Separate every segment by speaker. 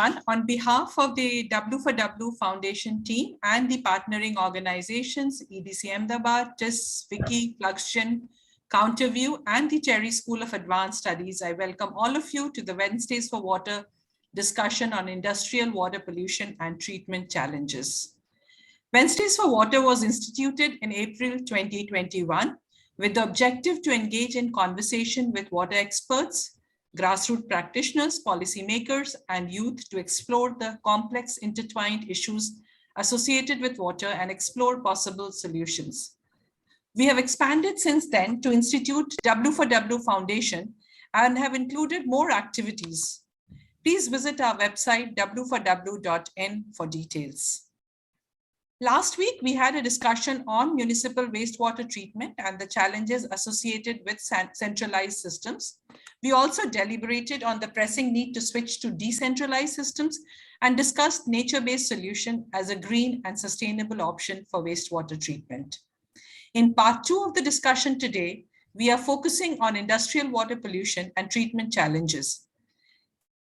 Speaker 1: everyone. On behalf of the W4W Foundation team and the partnering organizations, EDC Ahmedabad, TIS, Wiki, Fluxion, Counterview, and the Cherry School of Advanced Studies, I welcome all of you to the Wednesdays for Water discussion on industrial water pollution and treatment challenges. Wednesdays for Water was instituted in April 2021 with the objective to engage in conversation with water experts, grassroots practitioners, policymakers, and youth to explore the complex intertwined issues associated with water and explore possible solutions. We have expanded since then to institute W4W Foundation and have included more activities. Please visit our website w4w.in for details. Last week, we had a discussion on municipal wastewater treatment and the challenges associated with centralized systems. We also deliberated on the pressing need to switch to decentralized systems and discussed nature-based solution as a green and sustainable option for wastewater treatment. In part 2 of the discussion today, we are focusing on industrial water pollution and treatment challenges.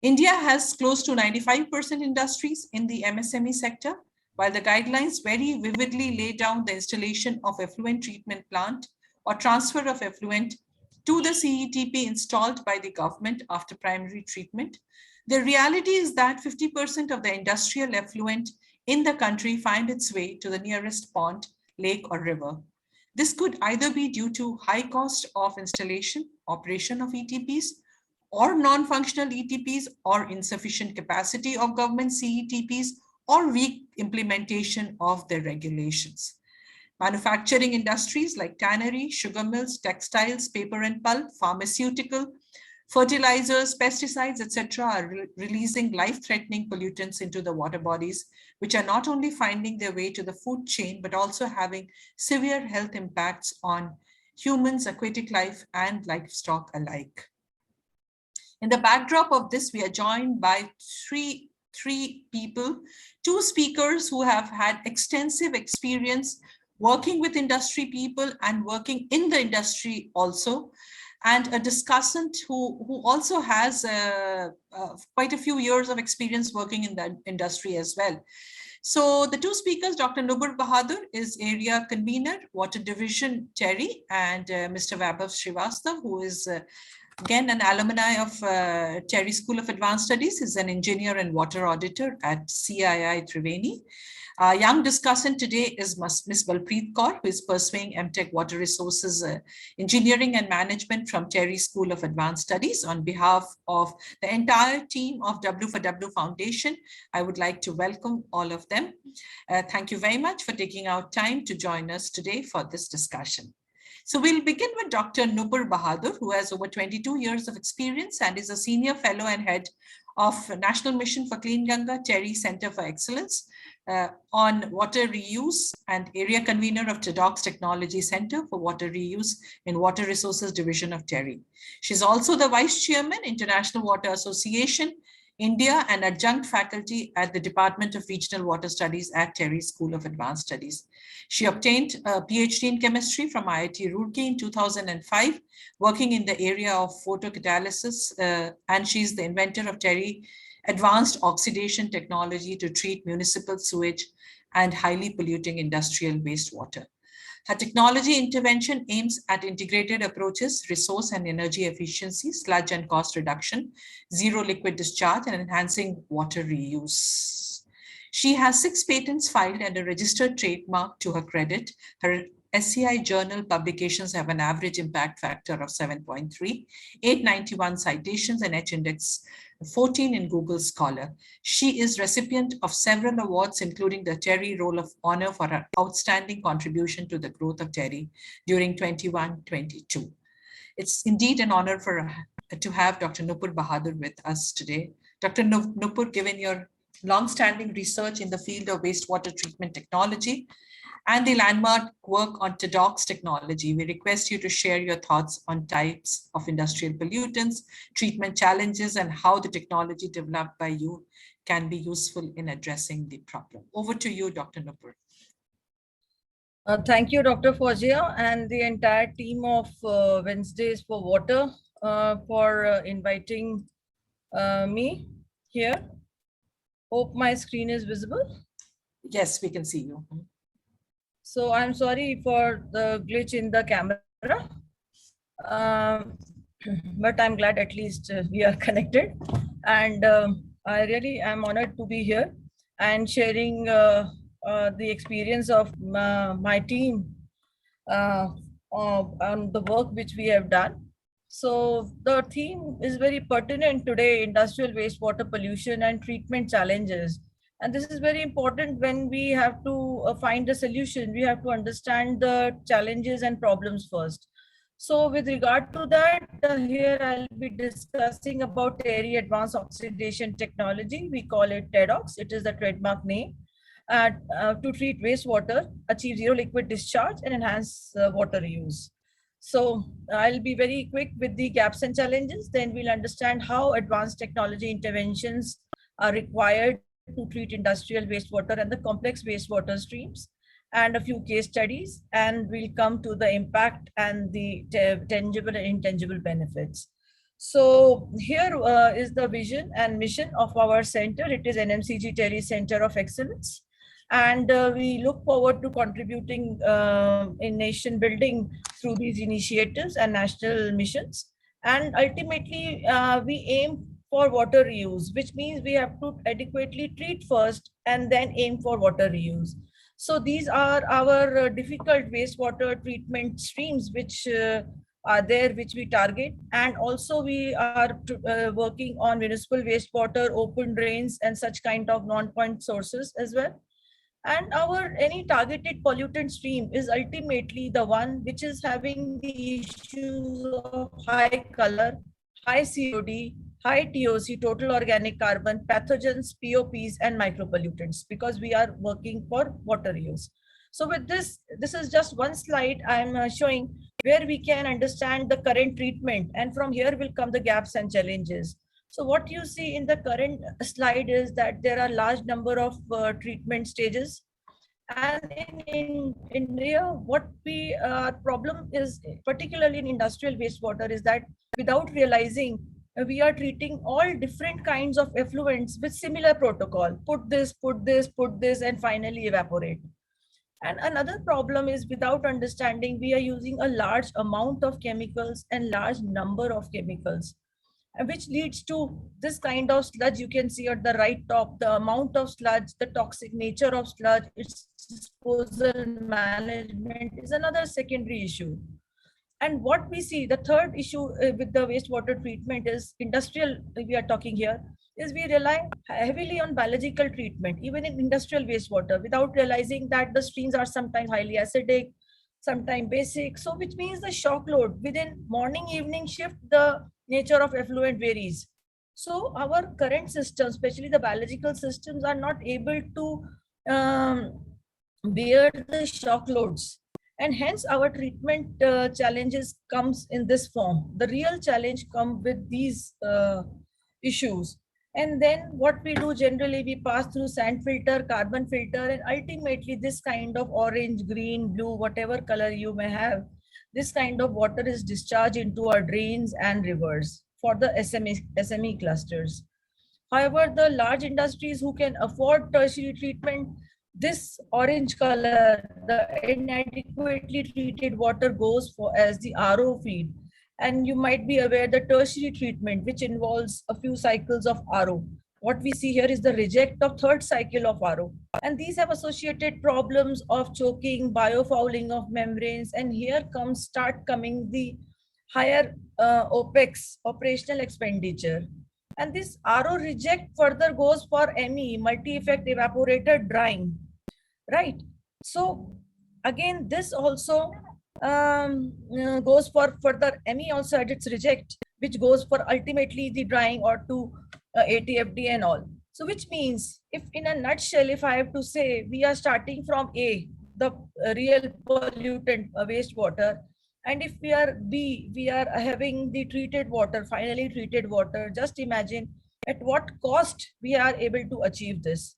Speaker 1: India has close to 95% industries in the MSME sector, while the guidelines very vividly lay down the installation of effluent treatment plant or transfer of effluent to the CETP installed by the government after primary treatment. The reality is that 50% of the industrial effluent in the country find its way to the nearest pond, lake, or river. This could either be due to high cost of installation, operation of ETPs, or non-functional ETPs, or insufficient capacity of government CETPs, or weak implementation of their regulations. Manufacturing industries like tannery, sugar mills, textiles, paper and pulp, pharmaceutical, fertilizers, pesticides, etc. are releasing life-threatening pollutants into the water bodies, which are not only finding their way to the food chain, but also having severe health impacts on humans, aquatic life, and livestock alike. In the backdrop of this, we are joined by three people, two speakers who have had extensive experience working with industry people and working in the industry also, and a discussant who also has quite a few years of experience working in the industry as well. So the two speakers, Dr. Nupur Bahadur is Area Convener, Water Division, Cherry, and Mr. Vaibhav Shrivastava, who is again an alumni of Cherry School of Advanced Studies, is an engineer and water auditor at CII Triveni. Our young discussant today is Ms. Balpreet Kaur, who is pursuing MTech Water Resources Engineering and Management from Cherry School of Advanced Studies. On behalf of the entire team of W4W Foundation, I would like to welcome all of them. Thank you very much for taking out time to join us today for this discussion. So we'll begin with Dr. Nupur Bahadur, who has over 22 years of experience and is a senior fellow and head of National Mission for Clean Ganga, Cherry Center for Excellence on water reuse, and area convener of TEDx Technology Center for Water Reuse in Water Resources Division of Cherry. She's also the Vice Chairman, International Water Association, India, and adjunct faculty at the Department of Regional Water Studies at Cherry School of Advanced Studies. She obtained a PhD in chemistry from IIT Roorkee in 2005, working in the area of photocatalysis, and she's the inventor of Cherry advanced oxidation technology to treat municipal sewage and highly polluting industrial wastewater. Her technology intervention aims at integrated approaches, resource and energy efficiency, sludge and cost reduction, zero liquid discharge, and enhancing water reuse. She has 6 patents filed and a registered trademark to her credit. Her SCI journal publications have an average impact factor of 7.3, 891 citations, and H-index 14 in Google Scholar. She is recipient of several awards, including the Cherry Roll of Honor for her outstanding contribution to the growth of Cherry during 21-22. It's indeed an honor to have Dr. Nupur Bahadur with us today. Dr. Nupur, given your long-standing research in the field of wastewater treatment technology and the landmark work on TEDx technology, we request you to share your thoughts on types of industrial pollutants, treatment challenges, and how the technology developed by you can be useful in addressing the problem. Over to you, Dr. Nupur.
Speaker 2: Thank you, Dr. Fawzia, and the entire team of Wednesdays for Water for inviting me here. Hope my screen is visible.
Speaker 1: Yes, we can see you.
Speaker 2: So I'm sorry for the glitch in the camera. Um, but I'm glad at least we are connected. And I really am honored to be here and sharing the experience of my team uh, on the work which we have done. So the theme is very pertinent today: industrial wastewater pollution and treatment challenges. And this is very important. When we have to find a solution, we have to understand the challenges and problems first. So with regard to that, here I'll be discussing about TERI Advanced Oxidation Technology. We call it TEDOX. It is the trademark name. To treat wastewater, achieve zero liquid discharge, and enhance water use. So I'll be very quick with the gaps and challenges. Then we'll understand how advanced technology interventions are required to treat industrial wastewater and the complex wastewater streams, and a few case studies. And we'll come to the impact and the tangible and intangible benefits. So here is the vision and mission of our center. It is NMCG TERI Center of Excellence. And we look forward to contributing in nation building through these initiatives and national missions. And ultimately, we aim for water reuse, which means we have to adequately treat first and then aim for water reuse. So these are our difficult wastewater treatment streams which are there, which we target. And also we are working on municipal wastewater, open drains, and such kind of non-point sources as well. And our any targeted pollutant stream is ultimately the one which is having the issues of high color, high COD, high TOC, total organic carbon, pathogens, POPs, and micropollutants, because we are working for water use. So with this is just one slide I'm showing where we can understand the current treatment, and from here will come the gaps and challenges. So what you see in the current slide is that there are large number of treatment stages. And in India, what we problem is, particularly in industrial wastewater, is that without realizing, we are treating all different kinds of effluents with similar protocol. Put this, put this, put this, and finally evaporate. And another problem is, without understanding, we are using a large amount of chemicals and large number of chemicals, which leads to this kind of sludge. You can see at the right top the amount of sludge, the toxic nature of sludge, its disposal management is another secondary issue. And what we see, the third issue with the wastewater treatment is industrial, we are talking here, is we rely heavily on biological treatment, even in industrial wastewater, without realizing that the streams are sometimes highly acidic, sometimes basic. So which means the shock load within morning, evening shift, the nature of effluent varies. So our current systems, especially the biological systems, are not able to bear the shock loads, and hence our treatment challenges comes in this form. The real challenge come with these issues. And then what we do generally, we pass through sand filter, carbon filter, and ultimately this kind of orange, green, blue, whatever color you may have, this kind of water is discharged into our drains and rivers for the SME clusters. However, the large industries who can afford tertiary treatment, this orange color, the inadequately treated water goes for as the RO feed. And you might be aware the tertiary treatment, which involves a few cycles of RO. What we see here is the reject of third cycle of RO. And these have associated problems of choking, biofouling of membranes. And here start coming the higher OPEX, operational expenditure. And this RO reject further goes for ME, multi-effect evaporator drying, right? So again, this also goes for further ME also at its reject, which goes for ultimately the drying or to ATFD and all. So which means, if in a nutshell, if I have to say, we are starting from A, the real pollutant wastewater, and if we are B, we are having the treated water, finally treated water. Just imagine at what cost we are able to achieve this.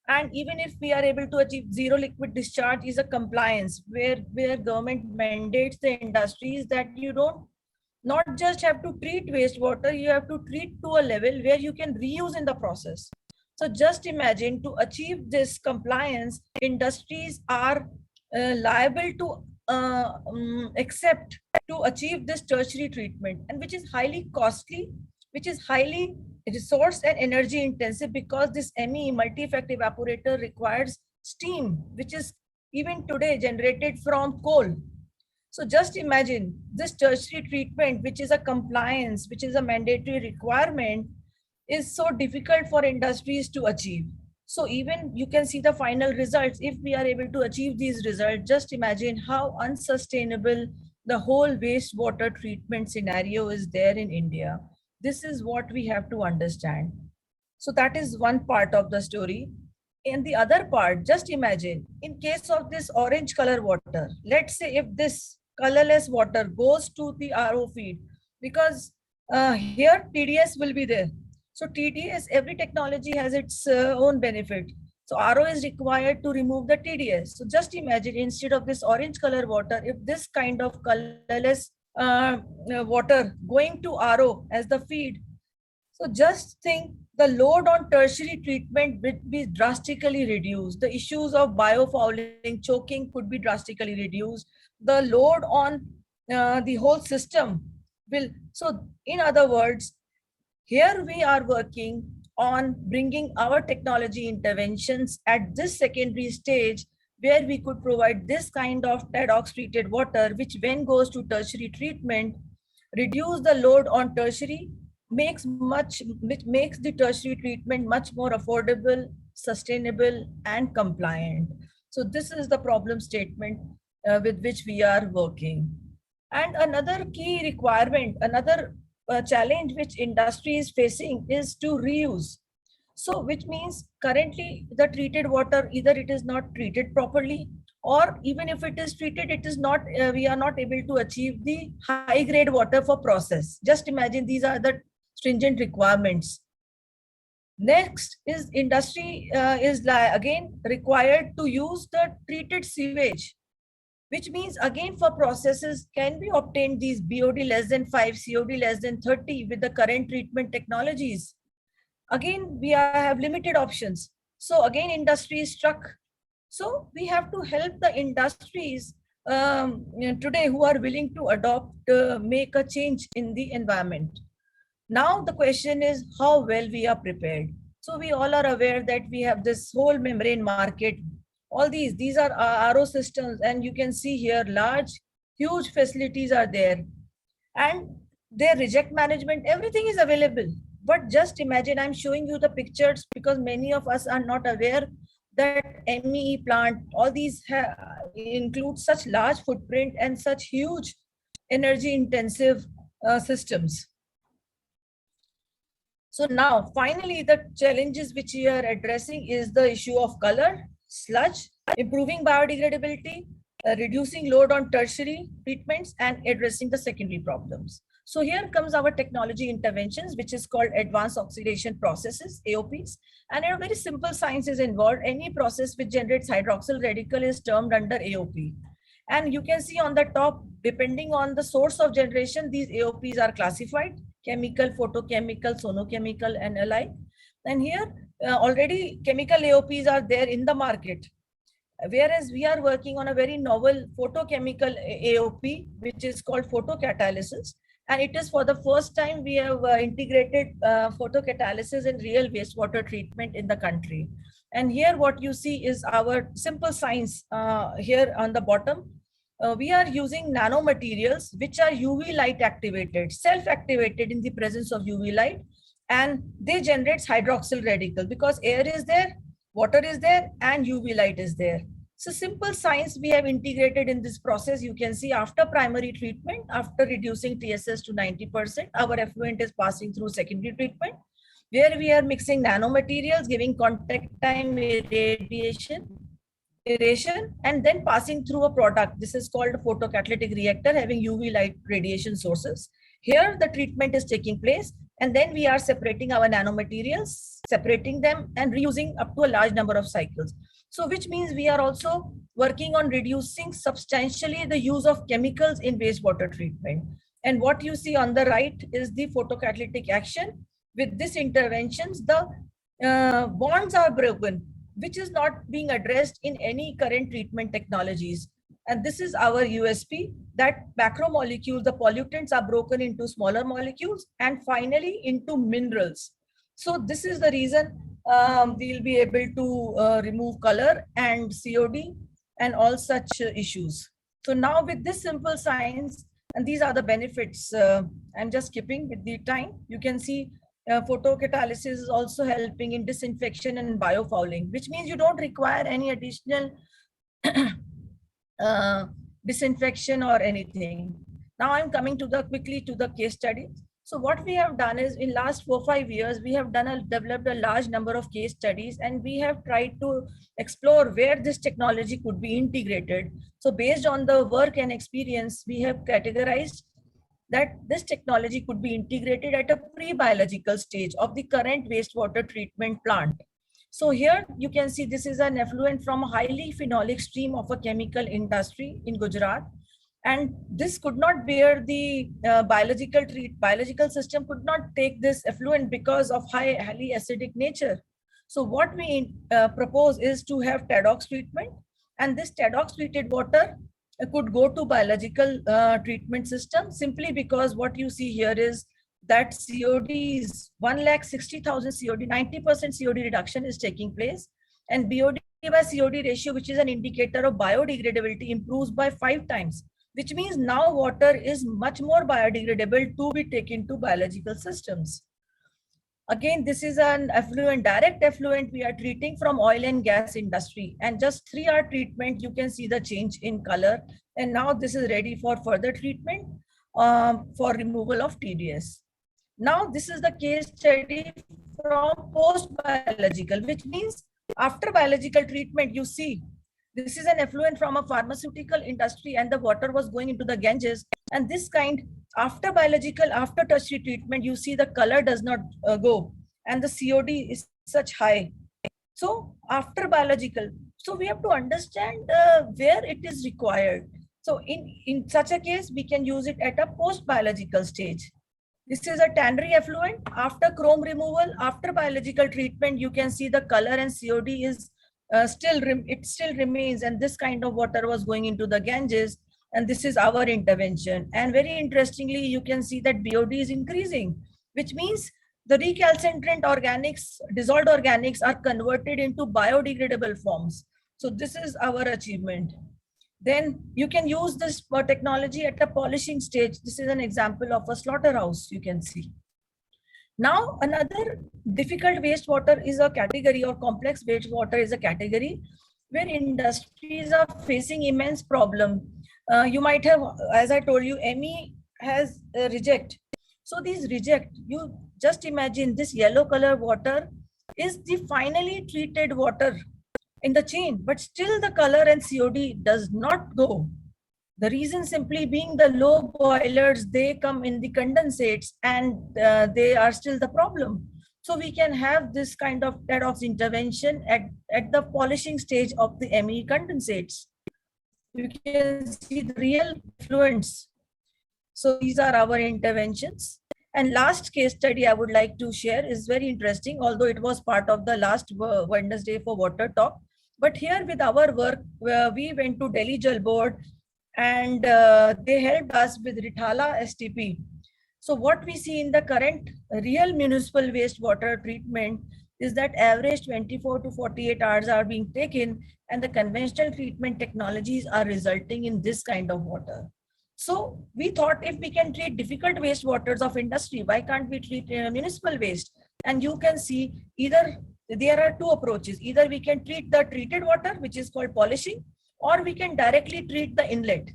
Speaker 2: And even if we are able to achieve zero liquid discharge, is a compliance where government mandates the industries that you don't not just have to treat wastewater, you have to treat to a level where you can reuse in the process. So just imagine, to achieve this compliance, industries are liable to accept to achieve this tertiary treatment, and which is highly costly, which is highly resource and energy intensive, because this ME, multi-effect evaporator, requires steam, which is even today generated from coal. So just imagine this tertiary treatment, which is a compliance, which is a mandatory requirement, is so difficult for industries to achieve. So even you can see the final results. If we are able to achieve these results, just imagine how unsustainable the whole wastewater treatment scenario is there in India. This is what we have to understand. So that is one part of the story. And the other part, just imagine, in case of this orange color water, let's say if this colorless water goes to the RO feed, because here TDS will be there. So TDS, every technology has its own benefit. So RO is required to remove the TDS. So just imagine, instead of this orange color water, if this kind of colorless water going to RO as the feed, so just think, the load on tertiary treatment will be drastically reduced. The issues of biofouling, choking could be drastically reduced. The load on the whole system will. So in other words, here we are working on bringing our technology interventions at this secondary stage, where we could provide this kind of TEDx treated water, which when goes to tertiary treatment, reduce the load on tertiary, which makes the tertiary treatment much more affordable, sustainable, and compliant. So this is the problem statement with which we are working. And another key requirement, another challenge which industry is facing is to reuse. So which means currently the treated water, either it is not treated properly, or even if it is treated, it is not, we are not able to achieve the high grade water for process. Just imagine, these are the stringent requirements. Next is industry is again required to use the treated sewage, which means again for processes, can we obtain these BOD less than 5, COD less than 30 with the current treatment technologies? Again, we have limited options. So again, industry is stuck. So we have to help the industries today who are willing to adopt, make a change in the environment. Now the question is how well we are prepared. So we all are aware that we have this whole membrane market. All these are RO systems, and you can see here large, huge facilities are there. And their reject management, everything is available. But just imagine, I'm showing you the pictures because many of us are not aware that MEE plant, all these include such large footprint and such huge energy intensive systems. So now finally the challenges which we are addressing is the issue of color, sludge, improving biodegradability, reducing load on tertiary treatments, and addressing the secondary problems. So here comes our technology interventions, which is called advanced oxidation processes, AOPs. And a very simple science is involved. Any process which generates hydroxyl radical is termed under AOP. And you can see on the top, depending on the source of generation, these AOPs are classified: chemical, photochemical, sonochemical, and alike. And here already chemical AOPs are there in the market. Whereas we are working on a very novel photochemical AOP, which is called photocatalysis. And it is for the first time we have integrated photocatalysis in real wastewater treatment in the country. And here what you see is our simple science here on the bottom. We are using nanomaterials which are UV light activated, self-activated in the presence of UV light, and they generate hydroxyl radical because air is there, water is there, and UV light is there. So simple science we have integrated in this process. You can see after primary treatment, after reducing TSS to 90%, our effluent is passing through secondary treatment, where we are mixing nanomaterials, giving contact time irradiation, and then passing through a product. This is called a photocatalytic reactor having UV light radiation sources. Here the treatment is taking place, and then we are separating our nanomaterials, separating them and reusing up to a large number of cycles. So which means we are also working on reducing substantially the use of chemicals in wastewater treatment. And what you see on the right is the photocatalytic action. With these interventions, the bonds are broken, which is not being addressed in any current treatment technologies. And this is our USP, that macromolecules, the pollutants are broken into smaller molecules and finally into minerals. So this is the reason we'll be able to remove color and COD and all such issues. So now with this simple science, and these are the benefits, I'm just skipping with the time. You can see photocatalysis is also helping in disinfection and biofouling, which means you don't require any additional uh, disinfection or anything. Now I'm coming to the quickly to the case study. So what we have done is in last 4-5 years, we have developed a large number of case studies, and we have tried to explore where this technology could be integrated. So based on the work and experience, we have categorized that this technology could be integrated at a pre-biological stage of the current wastewater treatment plant. So here you can see this is an effluent from a highly phenolic stream of a chemical industry in Gujarat. And this could not bear the biological system could not take this effluent because of highly acidic nature. So what we propose is to have TADOX treatment, and this TADOX treated water could go to biological treatment system, simply because what you see here is that COD is 1,60,000 COD, 90% COD reduction is taking place, and BOD by COD ratio, which is an indicator of biodegradability, improves by 5 times, which means now water is much more biodegradable to be taken to biological systems. Again, this is an effluent, direct effluent we are treating from oil and gas industry, and just 3-hour treatment, you can see the change in color. And now this is ready for further treatment for removal of TDS. Now this is the case study from post-biological, which means after biological treatment, you see this is an effluent from a pharmaceutical industry, and the water was going into the Ganges. And this kind, after biological, after tertiary treatment, you see the color does not go, and the COD is such high. So after biological, so we have to understand where it is required. So in such a case, we can use it at a post-biological stage. This is a ternary effluent. After chrome removal, after biological treatment, you can see the color and COD is it still remains, and this kind of water was going into the Ganges, and this is our intervention. And very interestingly, you can see that BOD is increasing, which means the recalcitrant organics, dissolved organics are converted into biodegradable forms. So this is our achievement. Then you can use this technology at a polishing stage. This is an example of a slaughterhouse, you can see. Now, another difficult wastewater is a category, or complex wastewater is a category where industries are facing immense problem. You might have, as I told you, ME has reject. So these reject, you just imagine this yellow color water is the finally treated water in the chain, but still the color and COD does not go. The reason simply being the low boilers, they come in the condensates, and they are still the problem. So we can have this kind of TADOX intervention at the polishing stage of the ME condensates. You can see the real effluents. So these are our interventions. And last case study I would like to share is very interesting, although it was part of the last Wednesday for Water talk. But here with our work, we went to Delhi Jal Board, and they helped us with Rithala STP. So what we see in the current real municipal wastewater treatment is that average 24 to 48 hours are being taken, and the conventional treatment technologies are resulting in this kind of water. So we thought, if we can treat difficult wastewaters of industry, why can't we treat municipal waste? And you can see either there are two approaches. Either we can treat the treated water, which is called polishing, or we can directly treat the inlet.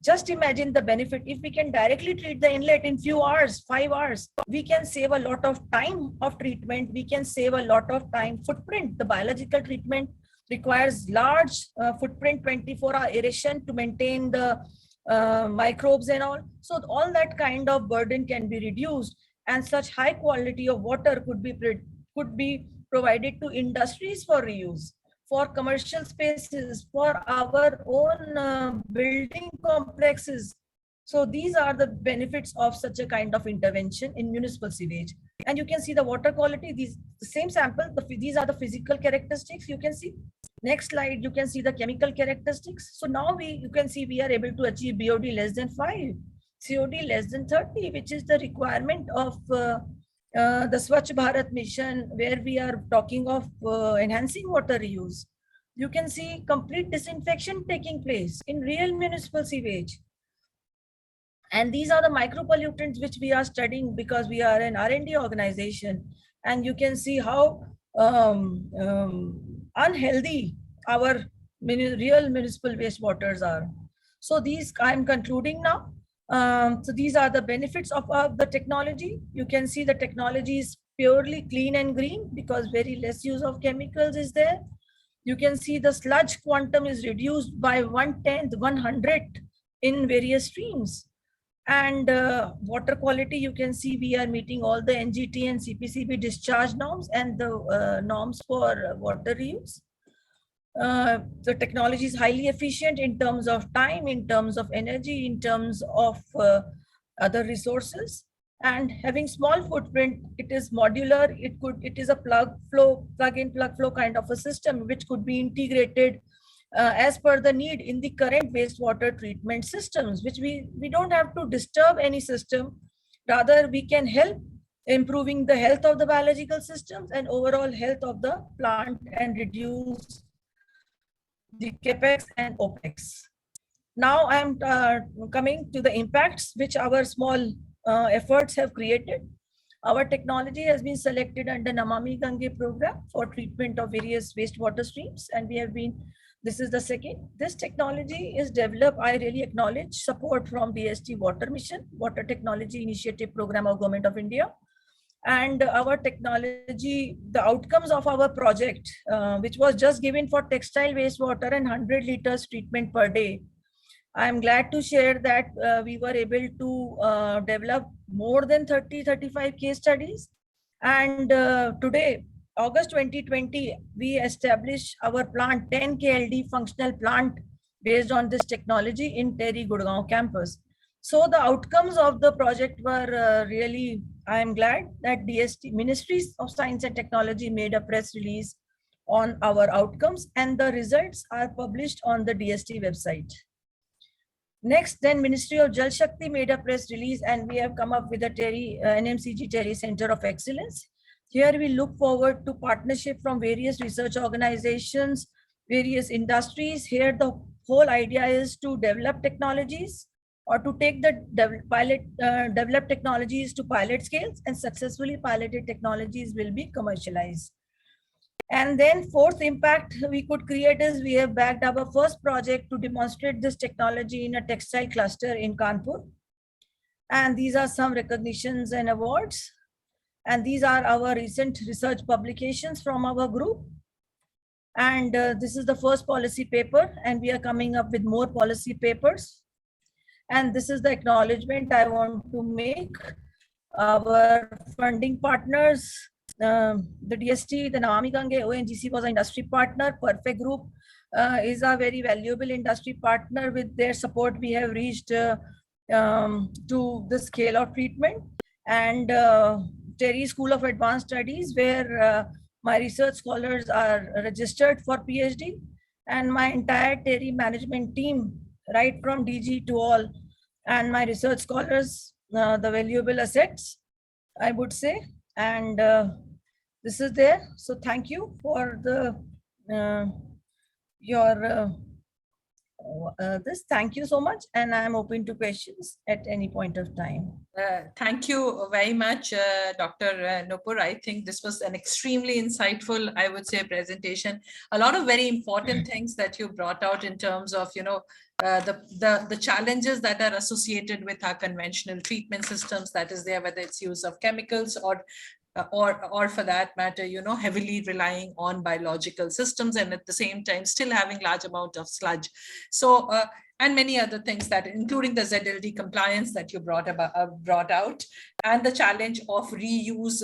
Speaker 2: Just imagine the benefit. If we can directly treat the inlet in few hours, 5 hours, we can save a lot of time of treatment. We can save a lot of time footprint. The biological treatment requires large footprint, 24-hour aeration to maintain the microbes and all. So all that kind of burden can be reduced, and such high quality of water could be provided to industries for reuse, for commercial spaces, for our own building complexes. So these are the benefits of such a kind of intervention in municipal sewage. And you can see the water quality, the same sample, these are the physical characteristics you can see. Next slide, you can see the chemical characteristics. So now you can see we are able to achieve BOD less than 5, COD less than 30, which is the requirement of the Swachh Bharat mission, where we are talking of enhancing water reuse. You can see complete disinfection taking place in real municipal sewage. And these are the micropollutants which we are studying because we are an R&D organization. And you can see how unhealthy our real municipal wastewaters are. So these, I'm concluding now. So these are the benefits of the technology. You can see the technology is purely clean and green because very less use of chemicals is there. You can see the sludge quantum is reduced by 1/10, 1/100 in various streams. And water quality, you can see we are meeting all the NGT and CPCB discharge norms and the norms for water reuse. The technology is highly efficient in terms of time, in terms of energy, in terms of other resources. And having small footprint, it is modular. It is a plug in, plug flow kind of a system which could be integrated as per the need in the current wastewater treatment systems, which we don't have to disturb any system. Rather, we can help improving the health of the biological systems and overall health of the plant and reduce the capex and opex. Now I'm coming to the impacts which our small efforts have created. Our technology has been selected under Namami Gange program for treatment of various wastewater streams, and we have been, this is the second. This technology is developed, I really acknowledge support from DST Water Mission, Water Technology Initiative Program of Government of India. And our technology, the outcomes of our project, which was just given for textile wastewater and 100 liters treatment per day. I'm glad to share that we were able to develop more than 35 case studies. And today, August 2020, we established our plant, 10 KLD functional plant based on this technology in Terry Gurgaon campus. So the outcomes of the project were really, I am glad that DST, Ministries of Science and Technology, made a press release on our outcomes, and the results are published on the DST website. Next, then Ministry of Jal Shakti made a press release, and we have come up with a Terry NMCG Terry Center of Excellence. Here we look forward to partnership from various research organizations, various industries. Here the whole idea is to develop technologies or to take the developed technologies to pilot scales, and successfully piloted technologies will be commercialized. And then fourth impact we could create is we have backed up a first project to demonstrate this technology in a textile cluster in Kanpur. And these are some recognitions and awards. And these are our recent research publications from our group. And this is the first policy paper, and we are coming up with more policy papers. And this is the acknowledgement I want to make. Our funding partners, the DST, the Namami Gange, ONGC was an industry partner. Perfect Group is a very valuable industry partner. With their support, we have reached to the scale of treatment. And Terry School of Advanced Studies, where my research scholars are registered for PhD, and my entire Terry management team, right from DG to all, and my research scholars, the valuable assets, I would say. And this is there. So thank you for the this. Thank you so much, and I'm open to questions at any point of time.
Speaker 1: Thank you very much, Dr. Nupur. I think this was an extremely insightful, I would say, presentation. A lot of very important things that you brought out in terms of, the challenges that are associated with our conventional treatment systems that is there, whether it's use of chemicals or for that matter, heavily relying on biological systems, and at the same time still having large amount of sludge. So and many other things, that including the ZLD compliance that you brought out, and the challenge of reuse,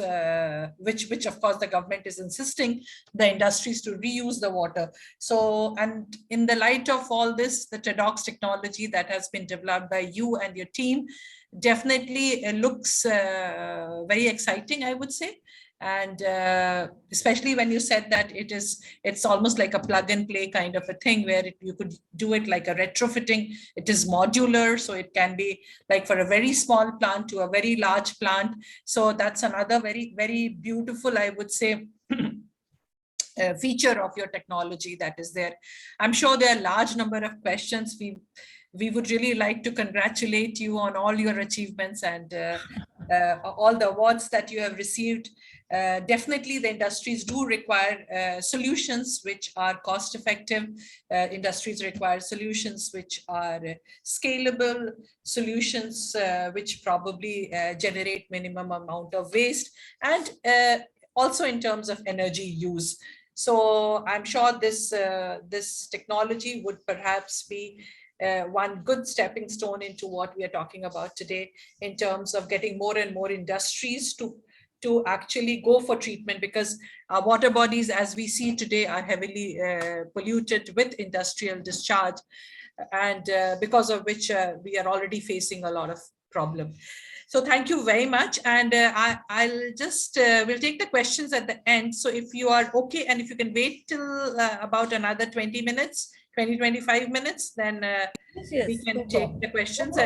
Speaker 1: which of course the government is insisting the industries to reuse the water. So, and in the light of all this, the TEDx technology that has been developed by you and your team definitely looks very exciting, I would say. And especially when you said that it's almost like a plug and play kind of a thing, where you could do it like a retrofitting. It is modular, so it can be like for a very small plant to a very large plant. So that's another very, very beautiful, I would say, feature of your technology that is there. I'm sure there are a large number of questions. We would really like to congratulate you on all your achievements and all the awards that you have received. Definitely the industries do require solutions which are cost effective. Industries require solutions which are scalable, solutions which probably generate minimum amount of waste, and also in terms of energy use. So I'm sure this technology would perhaps be one good stepping stone into what we are talking about today, in terms of getting more and more industries to actually go for treatment, because our water bodies, as we see today, are heavily polluted with industrial discharge, and because of which we are already facing a lot of problem. So thank you very much. And I'll just, we'll take the questions at the end. So if you are okay, and if you can wait till about another 20 minutes, 25 minutes, then
Speaker 2: Yes,
Speaker 1: we can
Speaker 2: no
Speaker 1: take
Speaker 2: problem.
Speaker 1: the questions.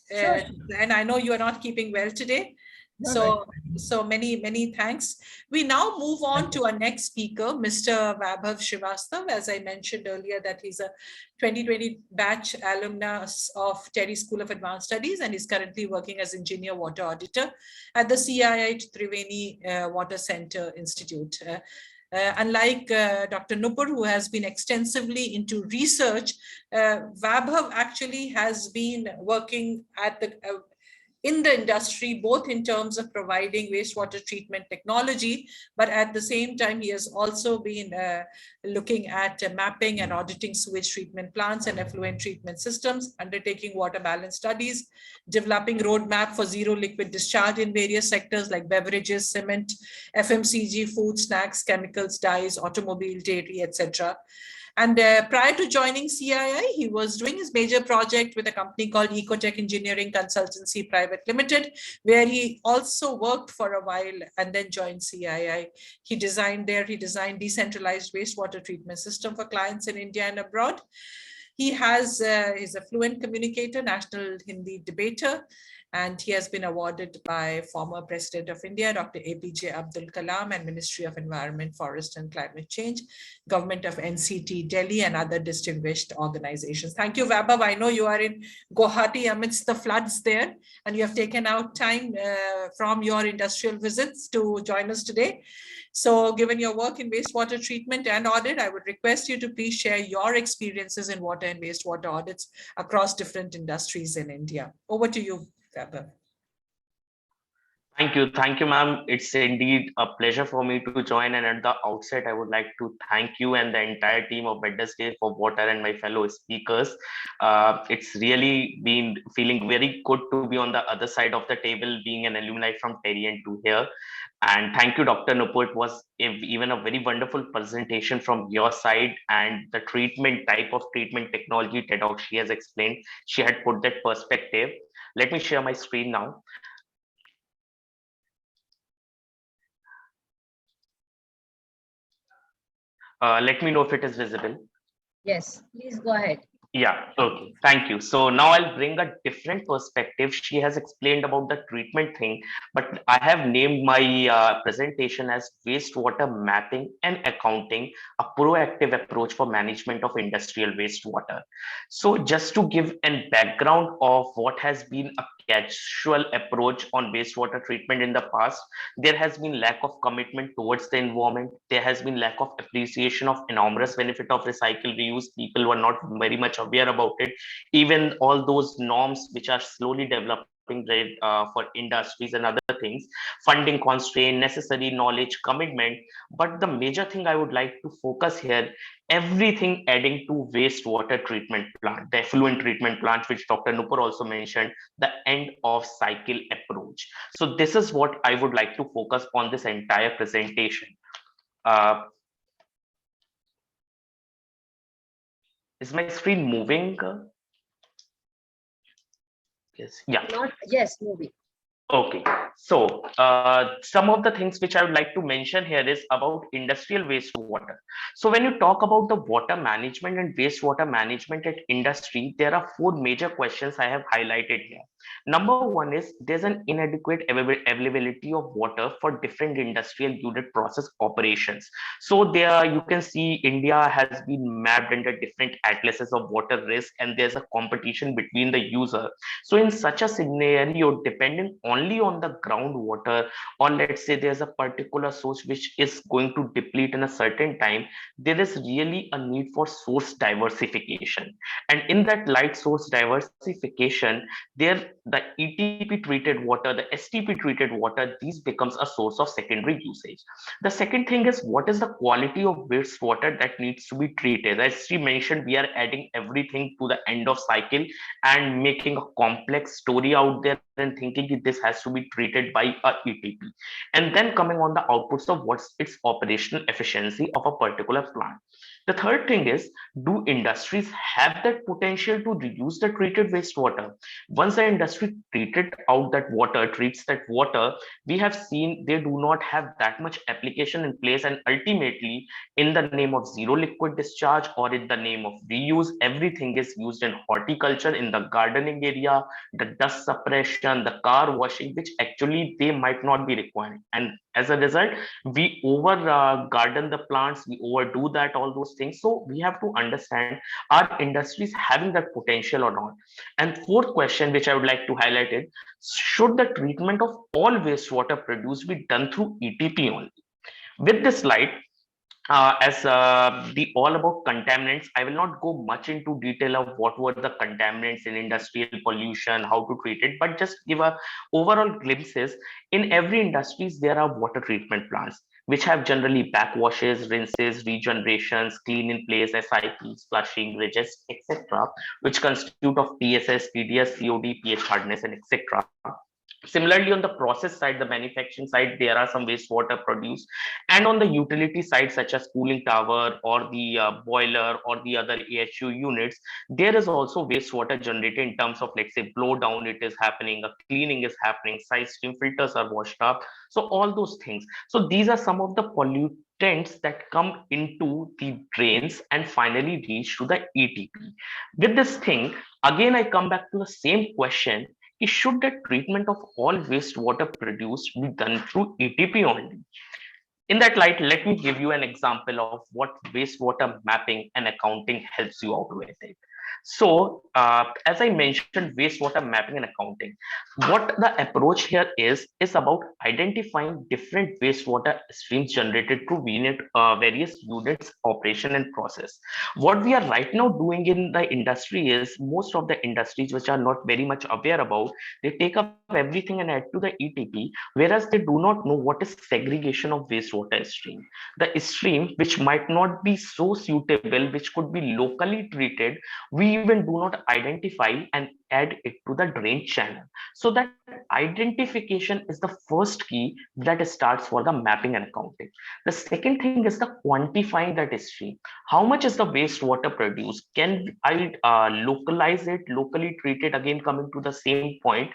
Speaker 2: Sure.
Speaker 1: And I know you are not keeping well today.
Speaker 2: No.
Speaker 1: So many thanks. We now move on to our next speaker, Mr. Vaibhav Shrivastava. As I mentioned earlier, that he's a 2020 batch alumnus of Terry School of Advanced Studies, and is currently working as engineer water auditor at the CII Triveni Water Center Institute. Unlike Dr. Nupur, who has been extensively into research, Vaibhav actually has been working at the in the industry, both in terms of providing wastewater treatment technology, but at the same time, he has also been looking at mapping and auditing sewage treatment plants and effluent treatment systems, undertaking water balance studies, developing roadmap for zero liquid discharge in various sectors like beverages, cement, FMCG, food, snacks, chemicals, dyes, automobile, dairy, etc. And prior to joining CII, he was doing his major project with a company called Ecotech Engineering Consultancy Private Limited, where he also worked for a while and then joined CII. He designed decentralized wastewater treatment system for clients in India and abroad. He is a fluent communicator, national Hindi debater, and he has been awarded by former President of India, Dr. APJ Abdul Kalam, and Ministry of Environment, Forest and Climate Change, Government of NCT Delhi, and other distinguished organizations. Thank you, Vaibhav. I know you are in Guwahati amidst the floods there, and you have taken out time from your industrial visits to join us today. So given your work in wastewater treatment and audit, I would request you to please share your experiences in water and wastewater audits across different industries in India. Over to you, Vaibhav.
Speaker 3: Thank you, ma'am. It's indeed a pleasure for me to join. And at the outset, I would like to thank you and the entire team of Wednesday for Water and my fellow speakers. It's really been feeling very good to be on the other side of the table, being an alumni from Terry and to here. And thank you, Dr. Nupur. It was even a very wonderful presentation from your side, and the type of treatment technology TEDx she has explained. She had put that perspective. Let me share my screen now. Let me know if it is visible.
Speaker 4: Yes, please go ahead.
Speaker 3: Yeah, okay, thank you. So now I'll bring a different perspective. She has explained about the treatment thing, but I have named my presentation as wastewater mapping and accounting, a proactive approach for management of industrial wastewater. So just to give a background of what has been a casual approach on wastewater treatment in the past, there has been lack of commitment towards the environment. There has been lack of appreciation of enormous benefit of recycle reuse. People were not very much aware about it. Even all those norms which are slowly developing rate for industries and other things, funding constraint, necessary knowledge, commitment. But the major thing I would like to focus here, everything adding to wastewater treatment plant, the effluent treatment plant, which Dr. Nupur also mentioned, the end of cycle approach. So this is what I would like to focus on this entire presentation. Is my screen moving? Yes. Yeah.
Speaker 4: Not, yes, moving.
Speaker 3: Okay, so some of the things which I would like to mention here is about industrial wastewater. So when you talk about the water management and wastewater management at industry, there are four major questions I have highlighted here. Number one is there's an inadequate availability of water for different industrial unit process operations. So there you can see India has been mapped under different atlases of water risk, and there's a competition between the user. So in such a scenario, depending only on the groundwater, or let's say there's a particular source which is going to deplete in a certain time, there is really a need for source diversification. And in that light source diversification, there the ETP treated water, the STP treated water, these becomes a source of secondary usage. The second thing is what is the quality of wastewater that needs to be treated. As she mentioned, we are adding everything to the end of cycle and making a complex story out there and thinking this has to be treated by a ETP. And then coming on the outputs of what's its operational efficiency of a particular plant. The third thing is, do industries have that potential to reduce the treated wastewater? Once the industry treated out that water, treats that water, we have seen they do not have that much application in place, and ultimately in the name of zero liquid discharge or in the name of reuse, everything is used in horticulture, in the gardening area, the dust suppression, the car washing, which actually they might not be required. And as a result, we over garden the plants, we overdo that, all those things. So we have to understand, are industries having that potential or not? And fourth question which I would like to highlight is, should the treatment of all wastewater produced be done through ETP only? With this slide, as the all about contaminants, I will not go much into detail of what were the contaminants in industrial pollution, how to treat it, but just give a overall glimpses. In every industries, there are water treatment plants which have generally backwashes, rinses, regenerations, clean in place, SIPs, flushing, ridges, etc., which constitute of TSS, TDS, COD, pH hardness, and etc. Similarly, on the process side, the manufacturing side, there are some wastewater produced. And on the utility side, such as cooling tower or the boiler or the other AHU units, there is also wastewater generated in terms of, let's say, blow down, it is happening, a cleaning is happening, side stream filters are washed up. So all those things. So these are some of the pollutants that come into the drains and finally reach to the ETP. With this thing, again, I come back to the same question: should the treatment of all wastewater produced be done through ETP only? In that light, let me give you an example of what wastewater mapping and accounting helps you out with it. So, as I mentioned, wastewater mapping and accounting, what the approach here is about identifying different wastewater streams generated through various units, operation and process. What we are right now doing in the industry is, most of the industries which are not very much aware about, they take up everything and add to the ETP, whereas they do not know what is segregation of wastewater stream. The stream which might not be so suitable, which could be locally treated, we even do not identify and add it to the drain channel. So that identification is the first key that starts for the mapping and accounting. The second thing is the quantifying that stream. How much is the wastewater produced? Can I localize it, locally treat it? Again, coming to the same point,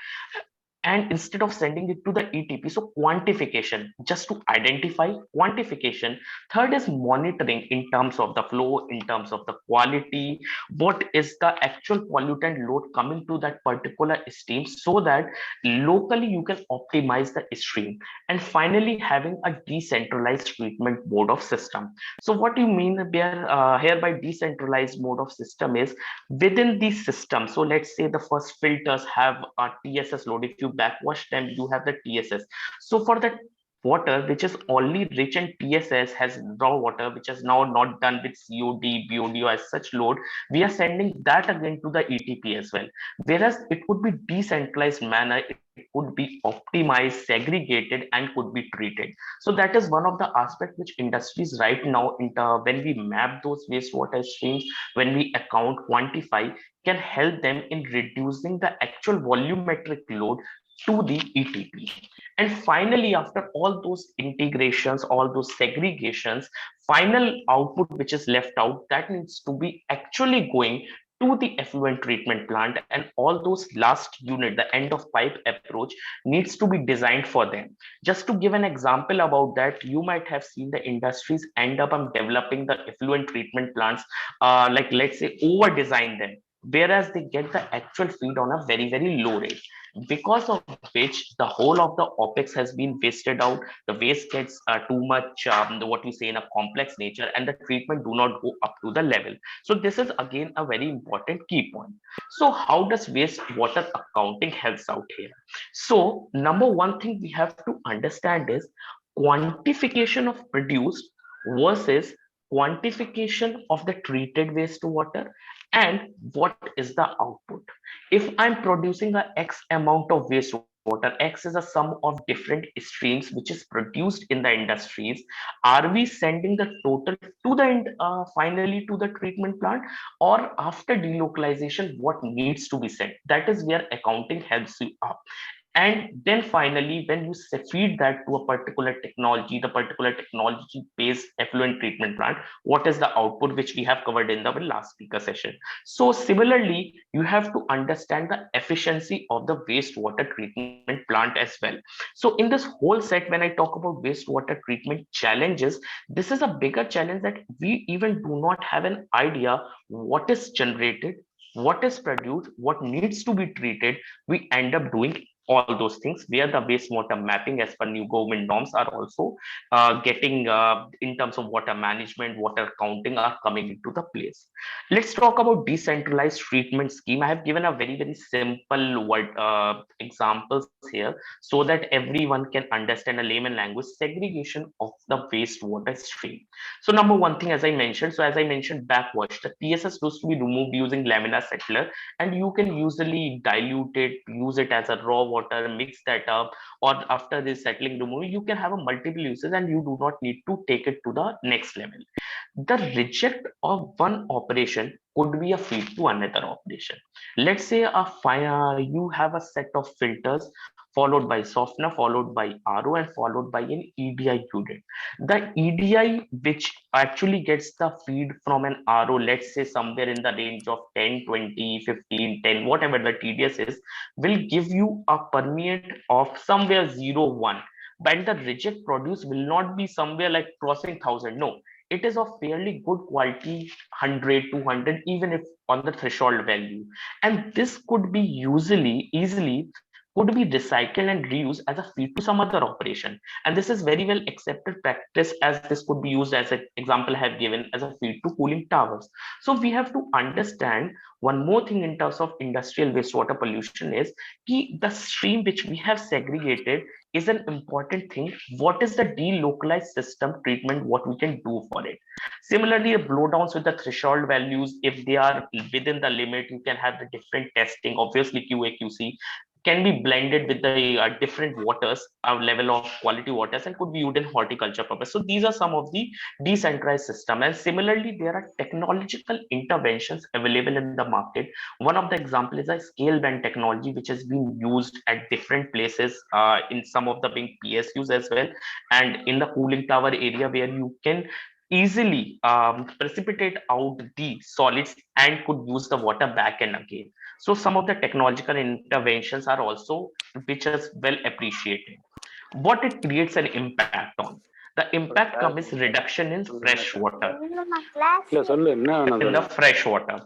Speaker 3: and instead of sending it to the ETP, so quantification, just to identify quantification. Third is monitoring in terms of the flow, in terms of the quality, what is the actual pollutant load coming to that particular stream, so that locally you can optimize the stream. And finally, having a decentralized treatment mode of system. So what you mean here by decentralized mode of system is, within the system, so let's say the first filters have a TSS load. If you backwash them, you have the TSS. So for that water which is only rich in TSS, has raw water, which is now not done with COD, BOD or as such load, we are sending that again to the ETP as well. Whereas it could be decentralized manner, it could be optimized, segregated, and could be treated. So that is one of the aspects which industries right now, when we map those wastewater streams, when we account, quantify, can help them in reducing the actual volumetric load to the ETP. And finally, after all those integrations, all those segregations, final output which is left out, that needs to be actually going to the effluent treatment plant, and all those last unit, the end of pipe approach, needs to be designed for them. Just to give an example about that, you might have seen the industries end up developing the effluent treatment plants, like let's say over design them, whereas they get the actual feed on a very low rate, because of which the whole of the opex has been wasted out. The waste gets too much, what we say, in a complex nature, and the treatment do not go up to the level. So this is again a very important key point. So how does wastewater accounting helps out here? So number one thing we have to understand is quantification of produced versus quantification of the treated wastewater, and what is the output. If I'm producing a X amount of wastewater, X is a sum of different streams which is produced in the industries, are we sending the total to the end, finally to the treatment plant, or after delocalization, what needs to be sent? That is where accounting helps you out. And then finally, when you feed that to a particular technology, the particular technology based effluent treatment plant, what is the output, which we have covered in the last speaker session. So similarly, you have to understand the efficiency of the wastewater treatment plant as well. So in this whole set, when I talk about wastewater treatment challenges, this is a bigger challenge that we even do not have an idea what is generated, what is produced, what needs to be treated. We end up doing all those things, where the wastewater mapping as per new government norms are also getting, in terms of water management, water counting are coming into the place. Let's talk about decentralized treatment scheme. I have given a very simple word examples here, so that everyone can understand a layman language segregation of the wastewater stream. So number one thing, as I mentioned, backwash. The TSS used to be removed using laminar settler, and you can usually dilute it, use it as a raw water, mix that up, or after this settling removal, you can have a multiple uses, and you do not need to take it to the next level. The reject of one operation could be a feed to another operation. Let's say you have a set of filters followed by softener, followed by RO, and followed by an EDI unit. The EDI, which actually gets the feed from an RO, let's say somewhere in the range of 10, 20, 15, 10, whatever the TDS is, will give you a permeate of somewhere 0, 1. But the reject produce will not be somewhere like crossing 1,000. No, it is of fairly good quality, 100, 200, even if on the threshold value. And this could be easily could be recycled and reused as a feed to some other operation. And this is very well accepted practice, as this could be used as an example I have given as a feed to cooling towers. So we have to understand one more thing in terms of industrial wastewater pollution is the stream which we have segregated is an important thing. What is the delocalized system treatment, what we can do for it? Similarly, blowdowns with the threshold values, if they are within the limit, you can have the different testing, obviously QA, QC, can be blended with the different waters, level of quality waters, and could be used in horticulture purpose. So these are some of the decentralized system. And similarly, there are technological interventions available in the market. One of the example is a scale band technology, which has been used at different places, in some of the big PSUs as well, and in the cooling tower area, where you can easily precipitate out the solids and could use the water back and again. So some of the technological interventions are also, which is well appreciated. What it creates an impact on? The impact comes reduction in fresh water. In the fresh water.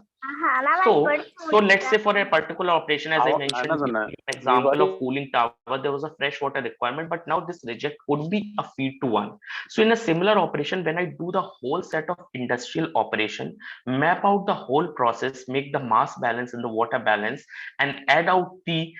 Speaker 3: So let's say for a particular operation, as I mentioned,
Speaker 5: Anna
Speaker 3: giving
Speaker 5: Sunna,
Speaker 3: an example of cooling tower, there was a fresh water requirement, but now this reject would be a feed to one. So in a similar operation, when I do the whole set of industrial operation, map out the whole process, make the mass balance and the water balance, and add out the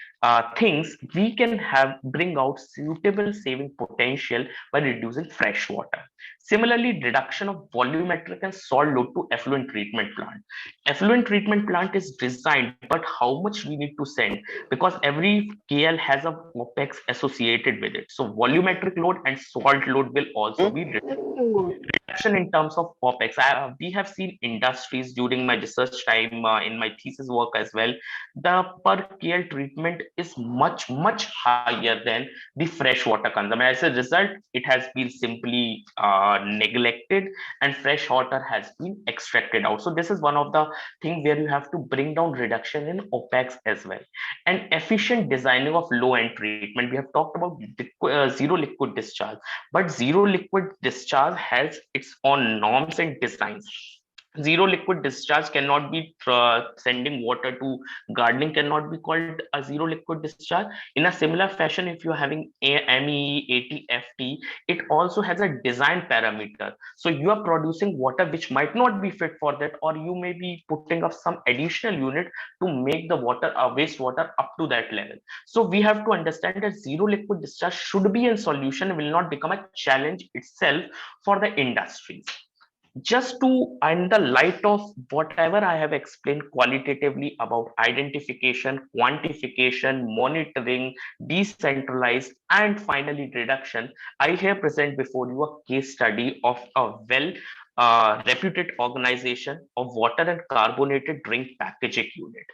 Speaker 3: things, we can have bring out suitable saving potential by reducing fresh water. Similarly, reduction of volumetric and salt load to effluent treatment plant. Effluent treatment plant is designed, but how much we need to send, because every KL has a OPEX associated with it. So volumetric load and salt load will also be reduction in terms of OPEX. We have seen industries during my research time in my thesis work as well. The per KL treatment is much higher than the fresh water consumption. As a result, it has been simply neglected, and fresh water has been extracted out. So this is one of the things where you have to bring down reduction in OPEX as well. And efficient designing of low end treatment. We have talked about zero liquid discharge, but zero liquid discharge has its own norms and designs. Zero liquid discharge cannot be sending water to gardening, cannot be called a zero liquid discharge. In a similar fashion, if you're having ME, AT, it also has a design parameter. So you are producing water which might not be fit for that, or you may be putting up some additional unit to make the water wastewater up to that level. So we have to understand that zero liquid discharge should be a solution, will not become a challenge itself for the industries. Just to, in the light of whatever I have explained qualitatively about identification, quantification, monitoring, decentralized, and finally reduction, I here present before you a case study of a reputed organization of water and carbonated drink packaging unit.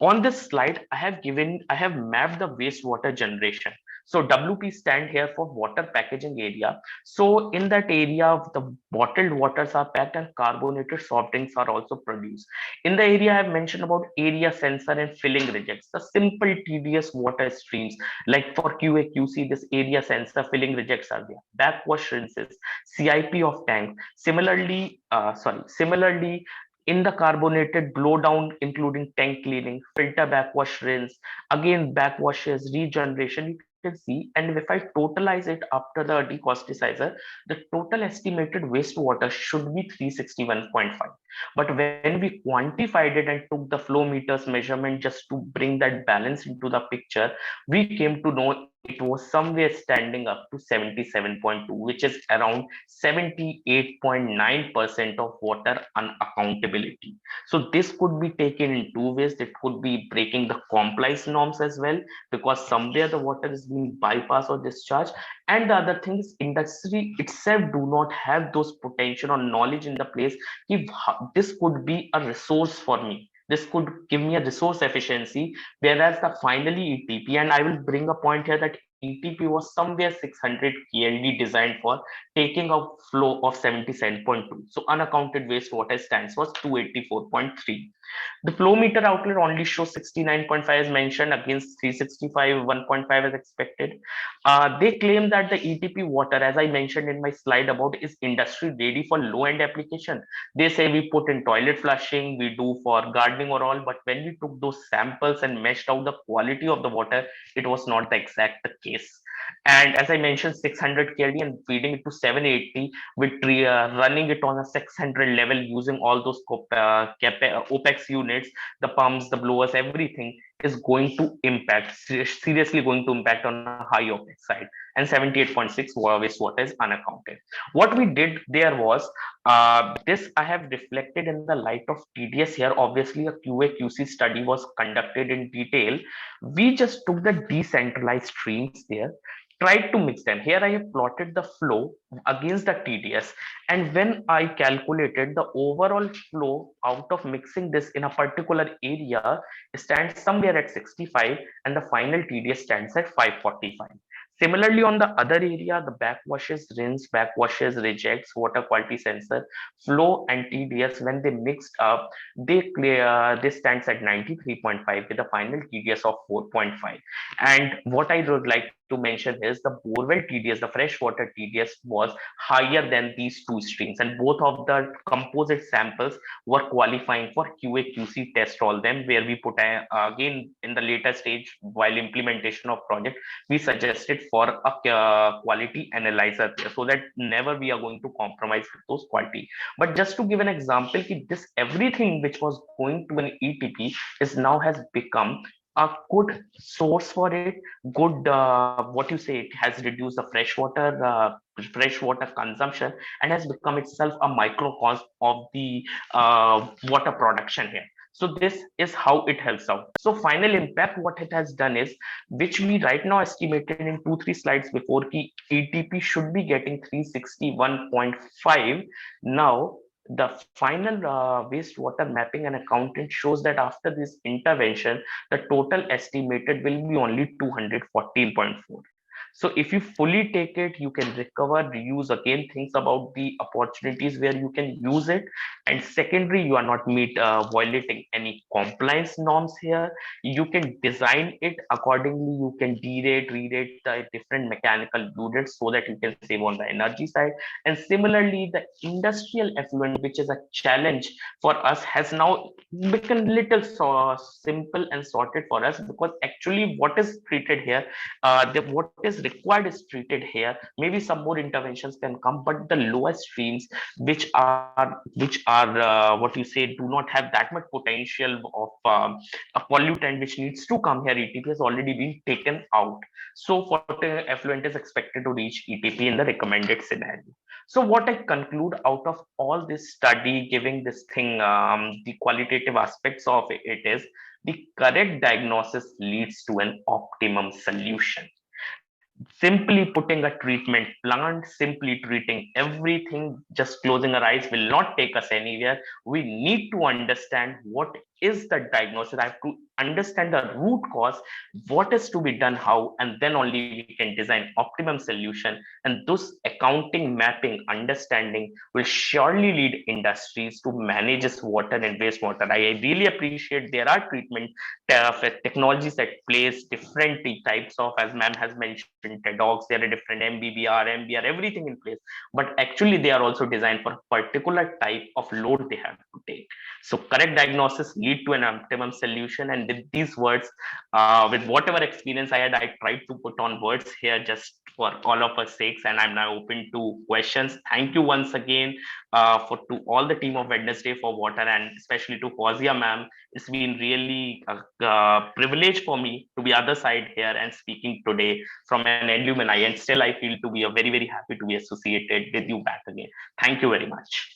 Speaker 3: On this slide, I have mapped the wastewater generation. So WP stand here for water packaging area. So in that area, the bottled waters are packed and carbonated soft drinks are also produced. In the area I have mentioned about area sensor and filling rejects, the simple tedious water streams, like for QA QC, this area sensor filling rejects are there. Backwash rinses, CIP of tank. Similarly, in the carbonated blowdown, including tank cleaning, filter backwash rinse, again backwashes, regeneration, you can see. And if I totalize it after the decosticizer, the total estimated wastewater should be 361.5. But when we quantified it and took the flow meters measurement just to bring that balance into the picture, we came to know it was somewhere standing up to 77.2, which is around 78.9% of water unaccountability. So this could be taken in two ways. It could be breaking the compliance norms as well, because somewhere the water is being bypassed or discharged. And the other thing is, industry itself do not have those potential or knowledge in the place. If this could be a resource for me, this could give me a resource efficiency, whereas the finally ETP, and I will bring a point here that ETP was somewhere 600 KLD designed for taking a flow of 77.2. So unaccounted wastewater stands for 284.3. The flow meter outlet only shows 69.5 as mentioned against 365, 1.5 as expected. They claim that the ETP water, as I mentioned in my slide about, is industry ready for low end application. They say we put in toilet flushing, we do for gardening or all, but when we took those samples and meshed out the quality of the water, it was not the exact case. And as I mentioned, 600 KLD and feeding it to 780 with running it on a 600 level using all those OPEX units, the pumps, the blowers, everything is going to impact, seriously going to impact on a high OPEX side. And 78.6 wastewater is unaccounted. What we did there was, this I have reflected in the light of TDS here. Obviously, a QA QC study was conducted in detail. We just took the decentralized streams there, tried to mix them. Here I have plotted the flow against the TDS, and when I calculated the overall flow out of mixing this in a particular area stands somewhere at 65, and the final TDS stands at 545. Similarly, on the other area, the backwashes, rinse, backwashes, rejects, water quality sensor, flow and TDS, when they mixed up, they clear, this stands at 93.5 with a final TDS of 4.5. And what I would like to mention is the borewell TDS, the freshwater TDS was higher than these two streams, and both of the composite samples were qualifying for QA/QC test, all them, where we put again in the later stage while implementation of project, we suggested for a quality analyzer there, so that never we are going to compromise with those quality. But just to give an example, this everything which was going to an ETP is now has become a good source for it, good what you say, it has reduced the freshwater consumption and has become itself a microcosm of the water production here. So this is how it helps out. So final impact, what it has done is, which we right now estimated in 2-3 slides before, ki ETP should be getting 361.5. Now the final wastewater mapping and accountant shows that after this intervention, the total estimated will be only 214.4. So if you fully take it, you can recover, reuse, again, things about the opportunities where you can use it. And secondary, you are not violating any compliance norms here. You can design it accordingly. You can derate, re-rate the different mechanical units so that you can save on the energy side. And similarly, the industrial effluent, which is a challenge for us, has now become little simple and sorted for us, because actually what is treated here, what is required is treated here. Maybe some more interventions can come, but the lowest streams, which are what you say, do not have that much potential of a pollutant which needs to come here, ETP has already been taken out. So water effluent is expected to reach ETP in the recommended scenario. So what I conclude out of all this study, giving this thing the qualitative aspects of it is, the correct diagnosis leads to an optimum solution. Simply putting a treatment plant, simply treating everything, just closing our eyes will not take us anywhere. We need to understand what is the diagnosis. I have to understand the root cause, what is to be done, how, and then only we can design optimum solution. And this accounting, mapping, understanding will surely lead industries to manage its water and wastewater. I really appreciate there are treatment technologies that place different types of, as ma'am has mentioned, dogs, there are different MBBR, MBR, everything in place, but actually they are also designed for a particular type of load they have to take. So correct diagnosis lead to an optimum solution. And with these words, with whatever experience I had, I tried to put on words here just for all of us sakes, and I'm now open to questions. Thank you once again to all the team of Wednesday for Water, and especially to Fawzia ma'am. It's been really a privilege for me to be other side here and speaking today from an alumni, and still I feel to be a very, very happy to be associated with you back again. Thank you very much.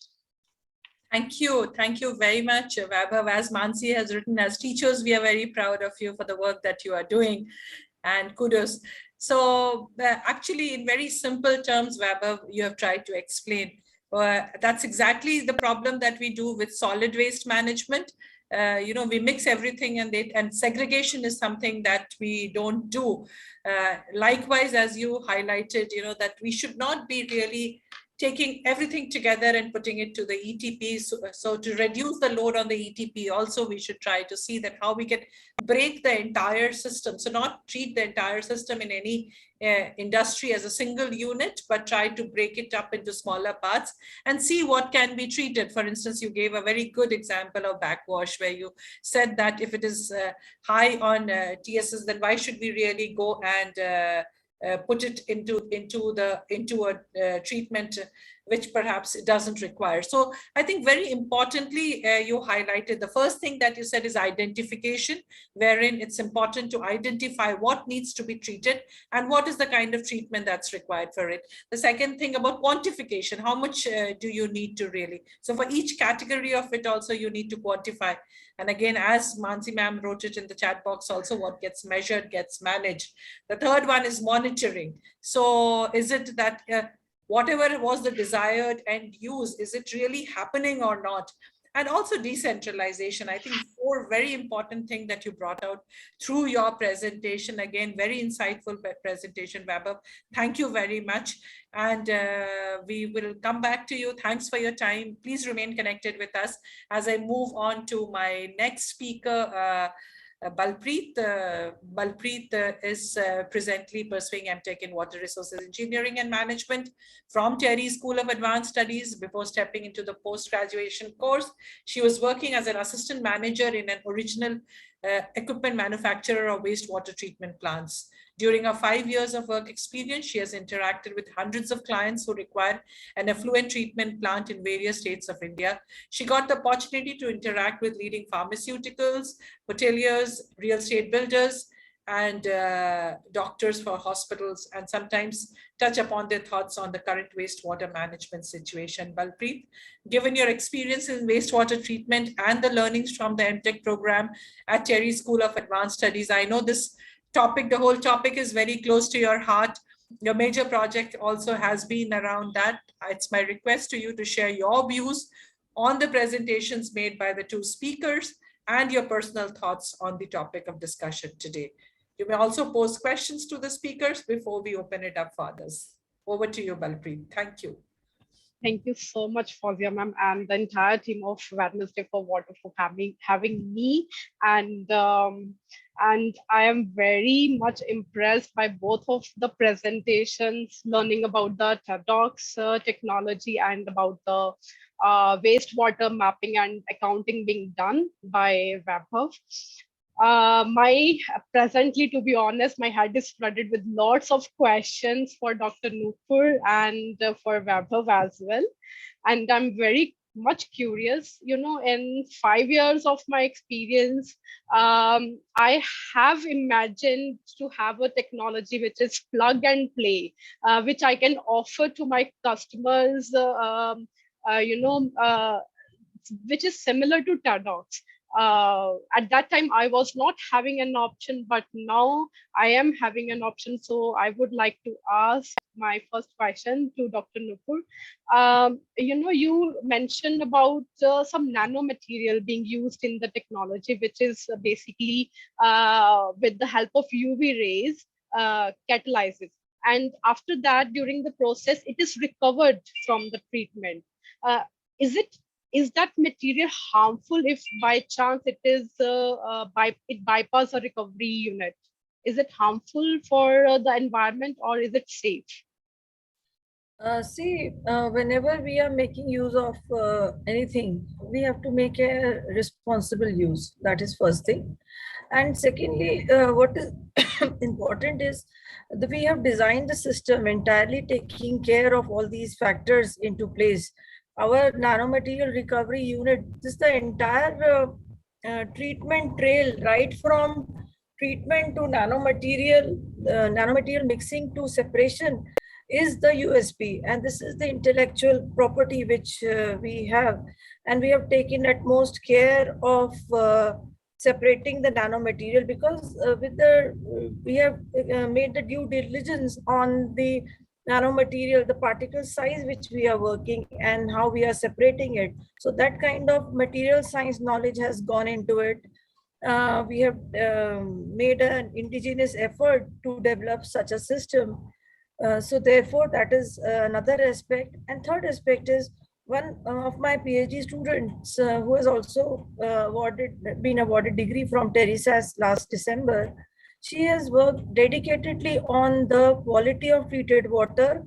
Speaker 1: Thank you. Thank you very much, Vaibhav. As Mansi has written, as teachers, we are very proud of you for the work that you are doing, and kudos. So actually, in very simple terms, Vaibhav, you have tried to explain. That's exactly the problem that we do with solid waste management. We mix everything, and segregation is something that we don't do. Likewise, as you highlighted, that we should not be really taking everything together and putting it to the ETP. So to reduce the load on the ETP, also we should try to see that how we can break the entire system. So not treat the entire system in any industry as a single unit, but try to break it up into smaller parts and see what can be treated. For instance, you gave a very good example of backwash, where you said that if it is high on TSS, then why should we really go and put it into a treatment which perhaps it doesn't require. So I think very importantly, you highlighted the first thing that you said is identification, wherein it's important to identify what needs to be treated and what is the kind of treatment that's required for it. The second thing about quantification, how much do you need to really? So for each category of it also you need to quantify. And again, as Mansi ma'am wrote it in the chat box also, what gets measured gets managed. The third one is monitoring. So is it that whatever was the desired end use, is it really happening or not? And also decentralization. I think 4 very important things that you brought out through your presentation. Again, very insightful presentation, Vaibhav. Thank you very much. And we will come back to you. Thanks for your time. Please remain connected with us as I move on to my next speaker, Balpreet is presently pursuing MTech in Water Resources Engineering and Management from Terry School of Advanced Studies. Before stepping into the post-graduation course, she was working as an assistant manager in an original equipment manufacturer of wastewater treatment plants. During her 5 years of work experience, she has interacted with hundreds of clients who require an effluent treatment plant in various states of India. She got the opportunity to interact with leading pharmaceuticals, hoteliers, real estate builders, and doctors for hospitals, and sometimes touch upon their thoughts on the current wastewater management situation. Balpreet, given your experience in wastewater treatment and the learnings from the MTech program at Terry School of Advanced Studies, I know this topic, the whole topic is very close to your heart. Your major project also has been around that. It's my request to you to share your views on the presentations made by the two speakers and your personal thoughts on the topic of discussion today. You may also pose questions to the speakers before we open it up for others. Over to you, Balpreet. Thank you.
Speaker 5: Thank you so much, Fawzia ma'am, and the entire team of Wednesday for Water for having me. And I am very much impressed by both of the presentations, learning about the TEDx technology and about the wastewater mapping and accounting being done by Vaibhav. Presently, to be honest, my head is flooded with lots of questions for Dr. Nupur and for Vaibhav as well. And I'm very much curious, in 5 years of my experience, I have imagined to have a technology which is plug and play, which I can offer to my customers, which is similar to TEDx. At that time, I was not having an option, but now I am having an option. So I would like to ask my first question to Dr. Nupur. You mentioned about some nanomaterial being used in the technology, which is basically with the help of UV rays, catalyzes. And after that, during the process, it is recovered from the treatment. Is that material harmful if by chance it bypass a recovery unit? Is it harmful for the environment, or is it safe?
Speaker 2: Whenever we are making use of anything, we have to make a responsible use. That is first thing. And secondly, what is important is that we have designed the system entirely taking care of all these factors into place. Our nanomaterial recovery unit, this is the entire treatment trail, right from treatment to nanomaterial mixing to separation, is the USP. And this is the intellectual property which we have. And we have taken utmost care of separating the nanomaterial, because we have made the due diligence on the nanomaterial, the particle size which we are working and how we are separating it. So that kind of material science knowledge has gone into it. We have made an indigenous effort to develop such a system. So therefore, that is another aspect. And third aspect is one of my PhD students who has also been awarded degree from TERISAS last December. She has worked dedicatedly on the quality of treated water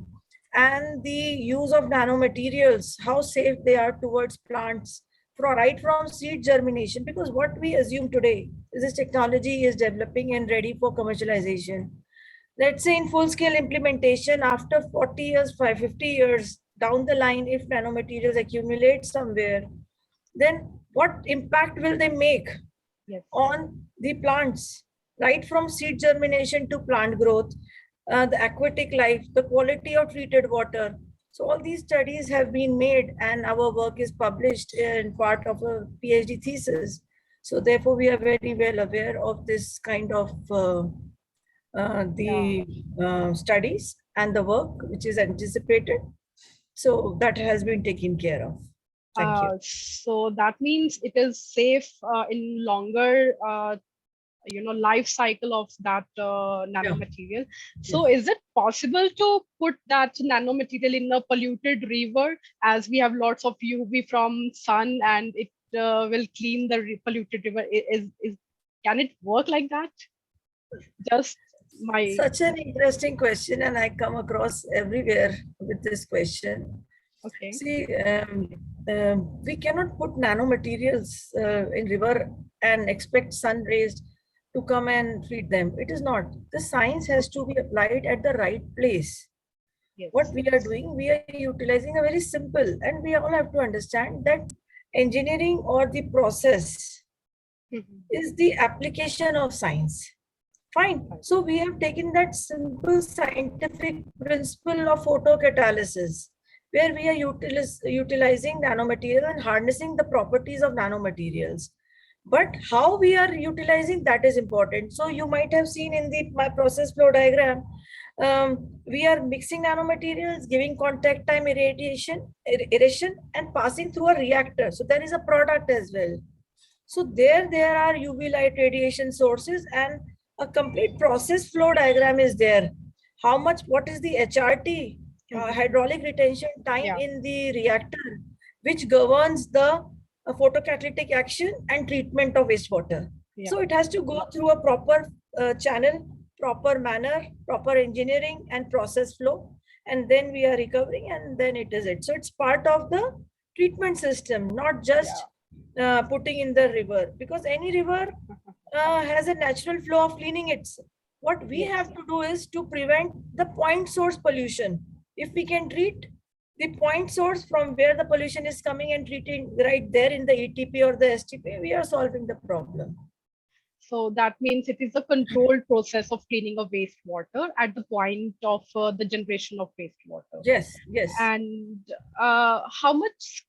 Speaker 2: and the use of nanomaterials, how safe they are towards plants, right from seed germination, because what we assume today is this technology is developing and ready for commercialization. Let's say in full-scale implementation, after 40 years, 50 years down the line, if nanomaterials accumulate somewhere, then what impact will they make on the plants? Right from seed germination to plant growth, the aquatic life, the quality of treated water. So all these studies have been made, and our work is published in part of a PhD thesis. So therefore, we are very well aware of this kind of studies and the work which is anticipated. So that has been taken care of. Thank you.
Speaker 5: So that means it is safe in longer life cycle of that nanomaterial. So is it possible to put that nanomaterial in a polluted river, as we have lots of UV from sun and it will clean the polluted river? Can it work like that? Just my
Speaker 2: Such an interesting question, and I come across everywhere with this question.
Speaker 5: okay.
Speaker 2: See, we cannot put nanomaterials in river and expect sun rays to come and feed them. It is not. The science has to be applied at the right place.
Speaker 5: Yes.
Speaker 2: What we are doing, we are utilizing a very simple, and we all have to understand that engineering or the process is the application of science. Fine. So we have taken that simple scientific principle of photocatalysis, where we are utilizing nanomaterial and harnessing the properties of nanomaterials. But how we are utilizing that is important. So you might have seen in my process flow diagram, we are mixing nanomaterials, giving contact time irradiation, and passing through a reactor. So there is a product as well. So there are UV light radiation sources, and a complete process flow diagram is there. What is the HRT, hydraulic retention time in the reactor, which governs the photocatalytic action and treatment of wastewater. So it has to go through a proper channel, proper manner, proper engineering and process flow, and then we are recovering, and then it is it. So it's part of the treatment system, not just putting in the river, because any river has a natural flow of cleaning itself. What we have to do is to prevent the point source pollution. If we can treat the point source from where the pollution is coming and treating right there in the ETP or the STP, we are solving the problem.
Speaker 5: So that means it is a controlled process of cleaning of wastewater at the point of the generation of wastewater.
Speaker 2: Yes, yes.
Speaker 5: And how much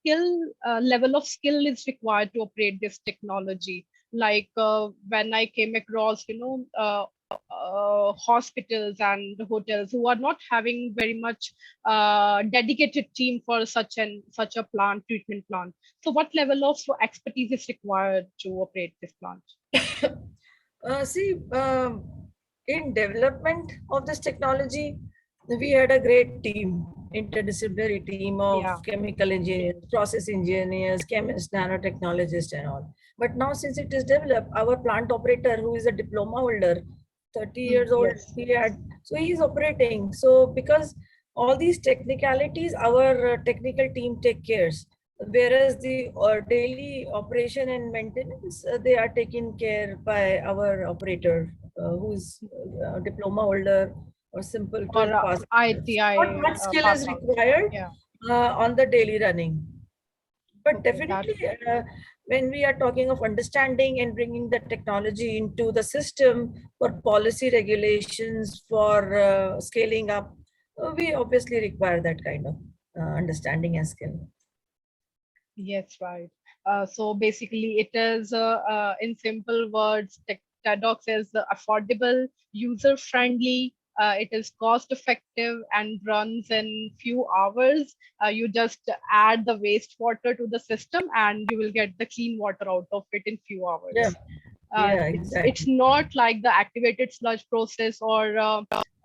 Speaker 5: level of skill is required to operate this technology? Like when I came across, hospitals and hotels who are not having very much dedicated team for such a treatment plant. So what level of expertise is required to operate this plant?
Speaker 2: In development of this technology, we had a great team, interdisciplinary team of chemical engineers, process engineers, chemists, nanotechnologists and all. But now since it is developed, our plant operator, who is a diploma holder, 30 years old, so he is operating. So because all these technicalities, our technical team take cares. Whereas the daily operation and maintenance, they are taken care by our operator, who is a diploma holder or simple
Speaker 5: or
Speaker 2: pass.
Speaker 5: ITI.
Speaker 2: Not much skill is required on the daily running. But definitely, when we are talking of understanding and bringing the technology into the system for policy regulations, for scaling up, we obviously require that kind of understanding and skill.
Speaker 5: Yes, right. So basically, it is in simple words, TEDx is affordable, user-friendly. It is cost-effective and runs in few hours. You just add the wastewater to the system, and you will get the clean water out of it in few hours.
Speaker 2: Exactly.
Speaker 5: It's not like the activated sludge process or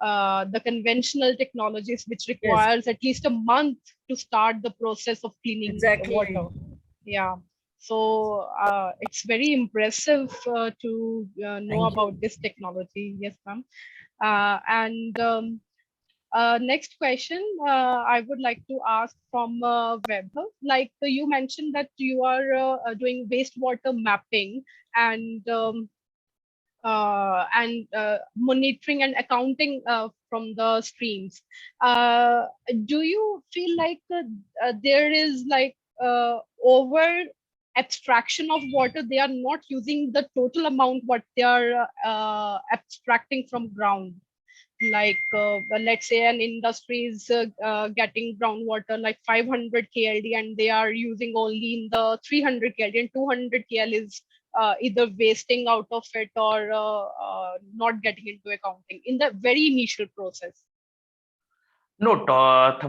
Speaker 5: the conventional technologies, which requires at least a month to start the process of cleaning water. Yeah. So it's very impressive to know about this technology. Yes, ma'am. Next question I would like to ask from Vaibhav. Like you mentioned that you are doing wastewater mapping and monitoring and accounting from the streams. Do you feel like there is like over abstraction of water? They are not using the total amount what they are abstracting from ground. Like let's say an industry is getting groundwater like 500 KLD and they are using only in the 300 KLD, and 200 KL is either wasting out of it or not getting into accounting in the very initial process.
Speaker 3: No,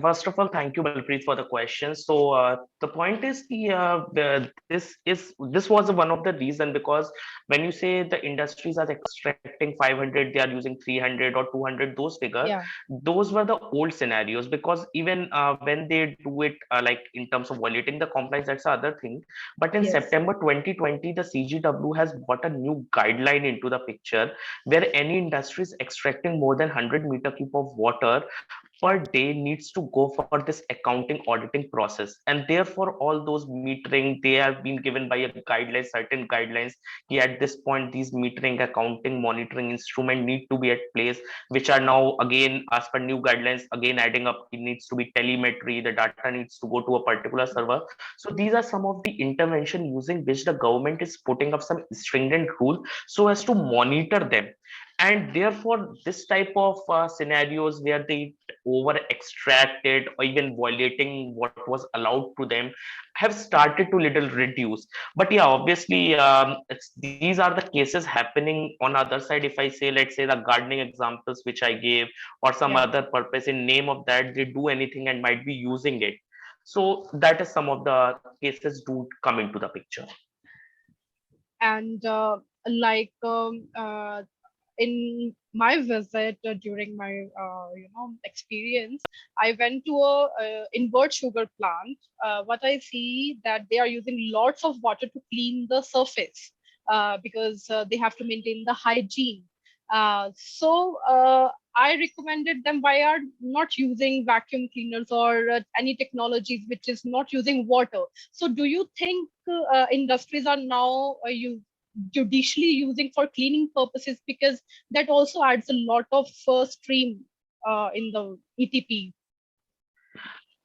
Speaker 3: first of all, thank you, Balpreet, for the question. So the point is, this was one of the reason, because when you say the industries are extracting 500, they are using 300 or 200, those figures,
Speaker 5: Yeah.
Speaker 3: those were the old scenarios. Because even when they do it, like in terms of violating the compliance, that's the other thing. But in
Speaker 5: Yes.
Speaker 3: September 2020, the CGW has brought a new guideline into the picture, where any industry is extracting more than 100 meter cube of water per day needs to go for this accounting auditing process. And therefore all those metering, they have been given by a guideline, certain guidelines. At this point, these metering, accounting, monitoring instrument need to be at place, which are now again, as per new guidelines, again adding up. It needs to be telemetry, the data needs to go to a particular server. So these are some of the intervention using which the government is putting up some stringent rule so as to monitor them. And therefore this type of scenarios where they over extracted or even violating what was allowed to them have started to little reduce. But yeah, obviously, these are the cases happening on other side. If I say, let's say the gardening examples which I gave, or some
Speaker 5: Yeah.
Speaker 3: other purpose, in name of that they do anything and might be using it. So that is some of the cases do come into the picture.
Speaker 5: And like in my visit, during my experience, I went to a invert sugar plant. What I see that they are using lots of water to clean the surface, because they have to maintain the hygiene. So I recommended them, why are not using vacuum cleaners or any technologies which is not using water. So do you think industries are now judicially using for cleaning purposes, because that also adds a lot of stream in the ETP?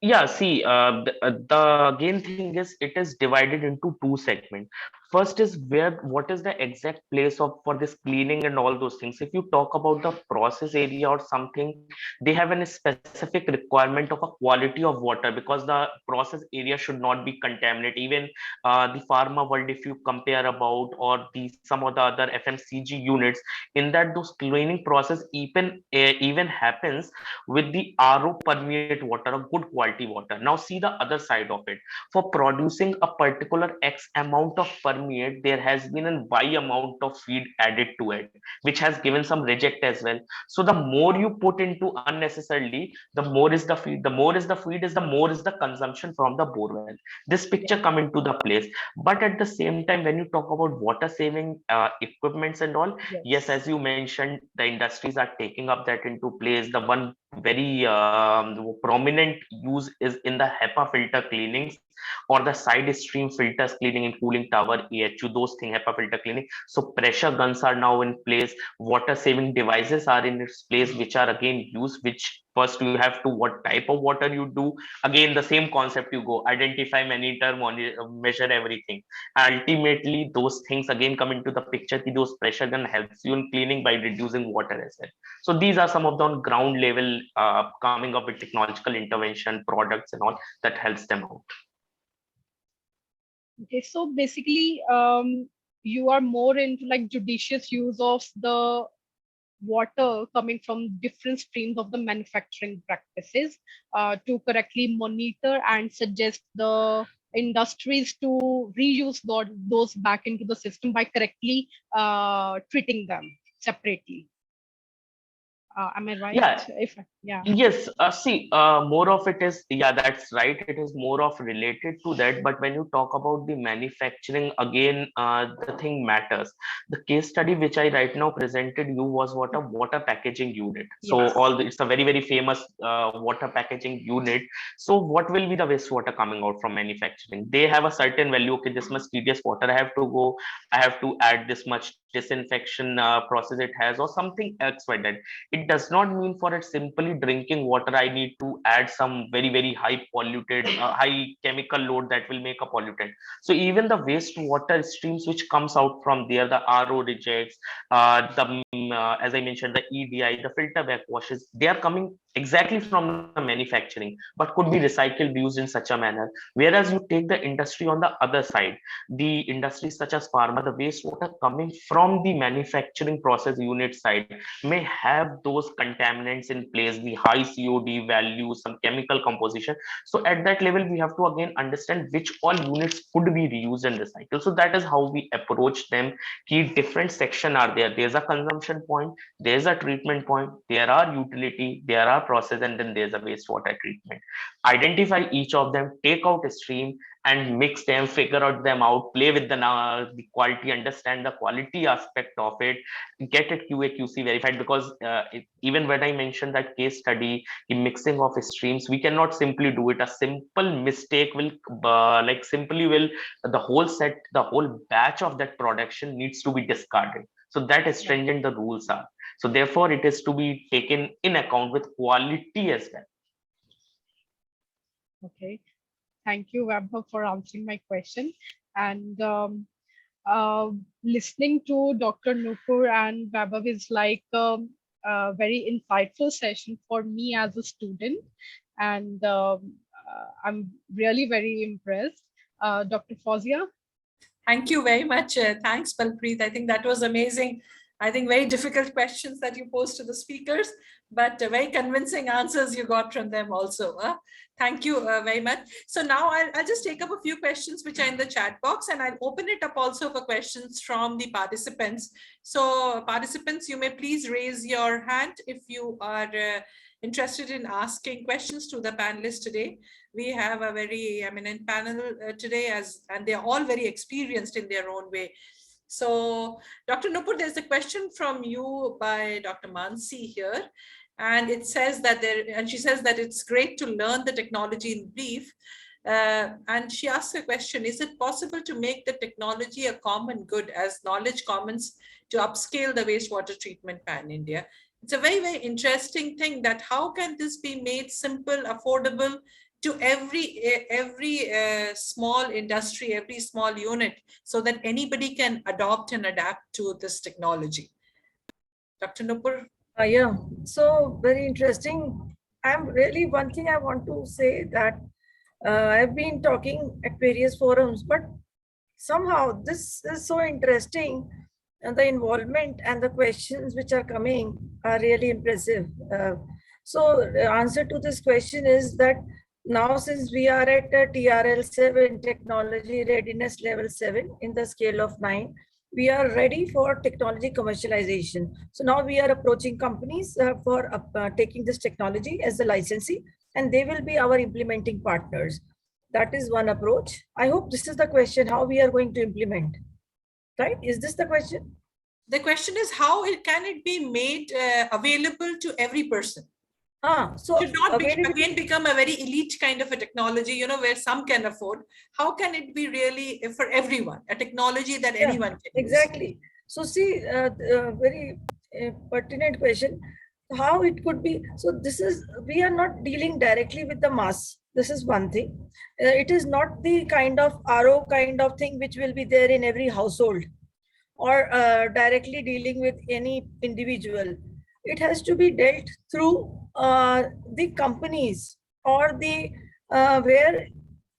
Speaker 3: Yeah, see, the again thing is, it is divided into two segments. First is where, what is the exact place of for this cleaning and all those things. If you talk about the process area or something, they have a specific requirement of a quality of water, because the process area should not be contaminated. Even the pharma world, if you compare about, or the some of the other FMCG units, in that those cleaning process even happens with the RO permeate water, a good quality water. Now see the other side of it. For producing a particular X amount of permeate, there has been an Y amount of feed added to it, which has given some reject as well. So the more you put into unnecessarily, the more is the feed. The more is the feed, is the more is the consumption from the borewell. This picture come into the place. But at the same time, when you talk about water saving equipments and all, yes,
Speaker 5: Yes.
Speaker 3: as you mentioned, the industries are taking up that into place. The one very prominent use is in the HEPA filter cleanings, or the side stream filters cleaning in cooling tower, AHU, those things, HEPA filter cleaning. So pressure guns are now in place. Water saving devices are in its place, which are again used, which first you have to, what type of water you do. Again, the same concept, you go identify, monitor, measure everything. Ultimately, those things again come into the picture. Those pressure gun helps you in cleaning by reducing water as well. So these are some of the on ground level coming up with technological intervention products and all that helps them out.
Speaker 5: Okay, so basically, you are more into like judicious use of the water coming from different streams of the manufacturing practices, to correctly monitor and suggest the industries to reuse those back into the system by correctly treating them separately. Am I right?
Speaker 3: Yeah.
Speaker 5: If yeah.
Speaker 3: Yes, see, more of it is, yeah, that's right. It is more of related to that. But when you talk about the manufacturing, again, the thing matters. The case study which I right now presented you was what a water packaging unit. So
Speaker 5: Yes.
Speaker 3: it's a very, very famous water packaging unit. So what will be the wastewater coming out from manufacturing? They have a certain value. Okay, this much tedious water I have to go. I have to add this much disinfection process it has, or something else like that. It does not mean for it simply drinking water I need to add some very, very high polluted, high chemical load that will make a pollutant. So even the wastewater streams which comes out from there, the RO rejects, the as I mentioned, the EDI, the filter backwashes, they are coming exactly from the manufacturing, but could be recycled, used in such a manner. Whereas you take the industry on the other side, the industries such as pharma, the wastewater coming from the manufacturing process unit side may have those contaminants in place, the high COD values, some chemical composition. So at that level, we have to again understand which all units could be reused and recycled. So that is how we approach them. Key different section are there. There's a consumption point, there's a treatment point, there are utility, there are process, and then there's a wastewater treatment. Identify each of them, take out a stream and mix them, figure out them out, play with the quality, understand the quality aspect of it, get it QA QC verified. Because even when I mentioned that case study, the mixing of streams, we cannot simply do it. A simple mistake will the whole set, the whole batch of that production needs to be discarded. So that is stringent the rules are. So therefore it is to be taken in account with quality as well.
Speaker 5: Okay, thank you, Vaibhav, for answering my question. And listening to Dr. Nupur and Vaibhav is like a very insightful session for me as a student. And I'm really very impressed. Dr. Fawzia?
Speaker 1: Thank you very much. Thanks, Balpreet. I think that was amazing. I think very difficult questions that you posed to the speakers, but very convincing answers you got from them also. Thank you very much. So now I'll just take up a few questions which are in the chat box, and I'll open it up also for questions from the participants. So participants, you may please raise your hand if you are interested in asking questions to the panelists today. We have a very eminent panel today, and they're all very experienced in their own way. So Dr. Nupur, there's a question from you by Dr. Mansi here. And it says that she says that it's great to learn the technology in brief. And she asks a question, is it possible to make the technology a common good as knowledge commons to upscale the wastewater treatment pan India? It's a very, very interesting thing that how can this be made simple, affordable to every small industry, every small unit, so that anybody can adopt and adapt to this technology. Dr. Nupur?
Speaker 2: Yeah, so very interesting. One thing I want to say that I've been talking at various forums, but somehow this is so interesting, and the involvement and the questions which are coming are really impressive. So the answer to this question is that now, since we are at a TRL 7, technology readiness level 7 in the scale of 9, we are ready for technology commercialization. So now we are approaching companies for taking this technology as a licensee, and they will be our implementing partners. That is one approach. I hope this is the question, how we are going to implement, right? Is this the question?
Speaker 1: The question is how can it be made available to every person?
Speaker 2: So
Speaker 1: should not again become a very elite kind of a technology, you know, where some can afford. How can it be really for everyone, a technology that anyone can
Speaker 2: exactly
Speaker 1: use?
Speaker 2: So see, very pertinent question, how it could be. So this is, we are not dealing directly with the mass. This is one thing. It is not the kind of RO kind of thing which will be there in every household or directly dealing with any individual. It has to be dealt through the companies or the where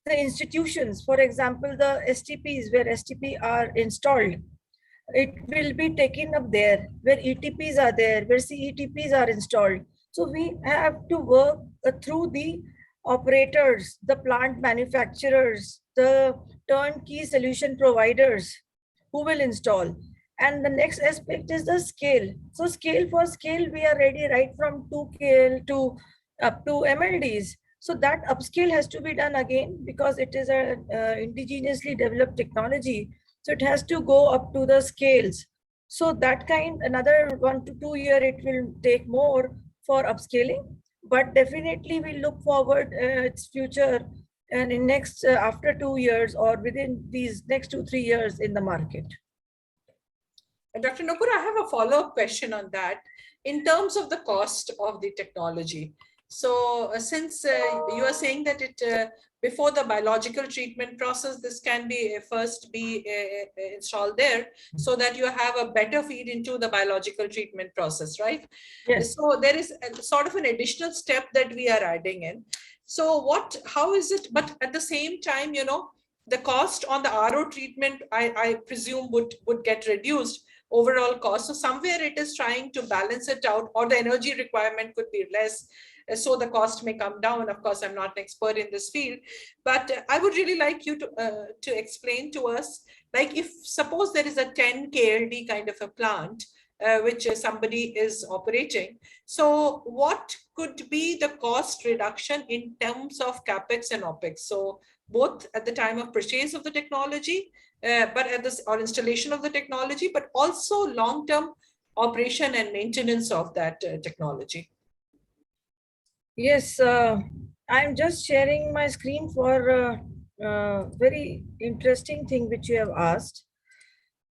Speaker 2: the institutions, for example, the STPs where STP are installed, it will be taken up there, where ETPs are there, where CETPs are installed. So we have to work through the operators, the plant manufacturers, the turnkey solution providers who will install. And the next aspect is the scale. So scale for scale, we are ready right from 2KL to up to MLDs. So that upscale has to be done again because it is a indigenously developed technology. So it has to go up to the scales. So that kind, another 1 to 2 years, it will take more for upscaling. But definitely we look forward its future and in next after 2 years or within these next 2-3 years in the market.
Speaker 1: Dr. Nupur, I have a follow-up question on that. In terms of the cost of the technology, So since you are saying that it before the biological treatment process, this can be first be installed there so that you have a better feed into the biological treatment process, right?
Speaker 2: Yes.
Speaker 1: So there is a, sort of an additional step that we are adding in. So how is it, but at the same time, the cost on the RO treatment, I presume would get reduced overall cost. So somewhere it is trying to balance it out, or the energy requirement could be less. So the cost may come down. Of course, I'm not an expert in this field, but I would really like you to explain to us, like if suppose there is a 10 KLD kind of a plant, which somebody is operating. So what could be the cost reduction in terms of CapEx and OpEx? So both at the time of purchase of the technology, but at this or installation of the technology, but also long-term operation and maintenance of that technology.
Speaker 2: Yes, I'm just sharing my screen for a very interesting thing which you have asked.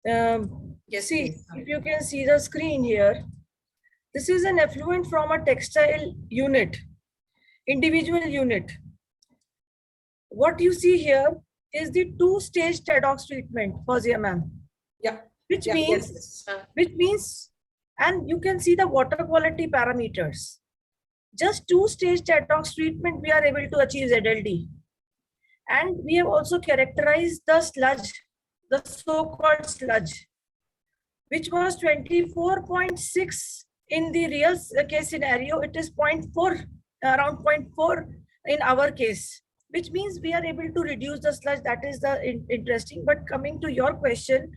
Speaker 1: Yes,
Speaker 2: see,
Speaker 1: please.
Speaker 2: if you can see the screen here, this is an effluent from a textile unit, individual unit. What you see here is the two-stage TEDx treatment, Fawzia ma'am.
Speaker 1: Yeah.
Speaker 2: Which
Speaker 1: Yeah,
Speaker 2: means,
Speaker 1: yes.
Speaker 2: and you can see the water quality parameters. Just two-stage TEDx treatment, we are able to achieve ZLD. And we have also characterized the sludge, the so-called sludge, which was 24.6 in the real case scenario. It is 0.4, around 0.4 in our case, which means we are able to reduce the sludge. That is the interesting. But coming to your question,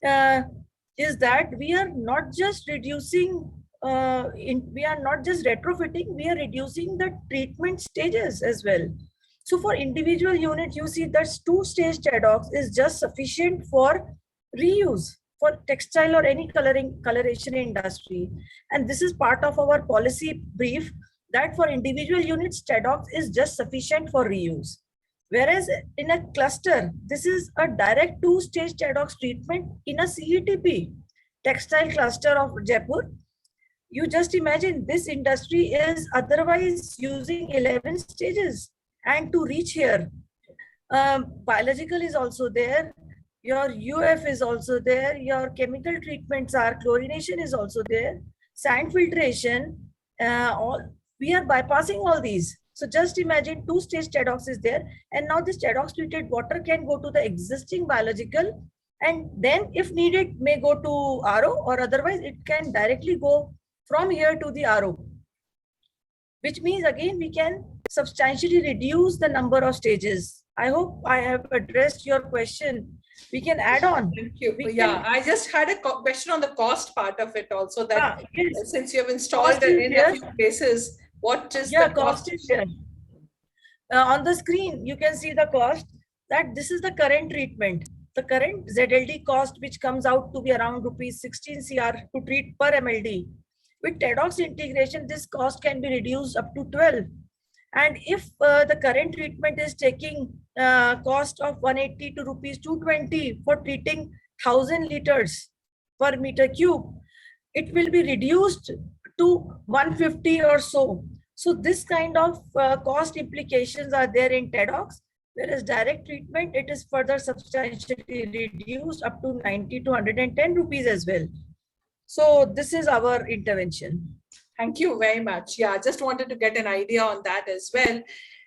Speaker 2: is that we are not just reducing, we are not just retrofitting, we are reducing the treatment stages as well. So for individual unit, you see that two-stage TEDx is just sufficient for reuse for textile or any coloration industry. And this is part of our policy brief that for individual units, TEDx is just sufficient for reuse. Whereas in a cluster, this is a direct two-stage TEDx treatment in a CETP, textile cluster of Jaipur. You just imagine this industry is otherwise using 11 stages. And to reach here, biological is also there, your UF is also there, your chemical treatments are, chlorination is also there, sand filtration, we are bypassing all these. So just imagine two-stage TEDx is there, and now this TEDx treated water can go to the existing biological, and then if needed may go to RO, or otherwise it can directly go from here to the RO, which means again we can substantially reduce the number of stages. I hope I have addressed your question. We can add on.
Speaker 1: Thank you. I just had a question on the cost part of it also, that
Speaker 2: yes.
Speaker 1: since you have installed it in a few places, what is the cost?
Speaker 2: Is here. On the screen, you can see the cost, that this is the current treatment. The current ZLD cost, which comes out to be around rupees 16 CR to treat per MLD. With TEDx integration, this cost can be reduced up to 12. And if the current treatment is taking cost of 180 to rupees 220 for treating 1000 liters per meter cube, it will be reduced to 150 or so. So this kind of cost implications are there in TEDx, whereas direct treatment, it is further substantially reduced up to 90 to 110 rupees as well. So this is our intervention.
Speaker 1: Thank you very much. Yeah, I just wanted to get an idea on that as well.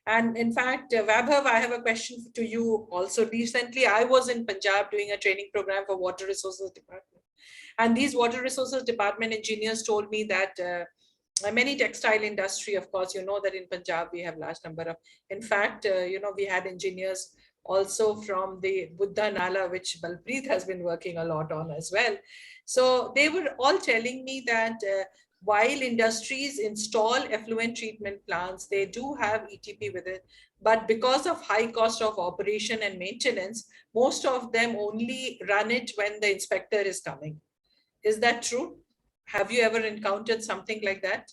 Speaker 1: And in fact, Vaibhav, I have a question to you also. Recently, I was in Punjab doing a training program for Water Resources Department. And these Water Resources Department engineers told me that many textile industry, of course, you know that in Punjab, we have large number of, in fact, we had engineers also from the Buddha Nala, which Balpreet has been working a lot on as well. So they were all telling me that while industries install effluent treatment plants, they do have ETP with it. But because of high cost of operation and maintenance, most of them only run it when the inspector is coming. Is that true? Have you ever encountered something like that?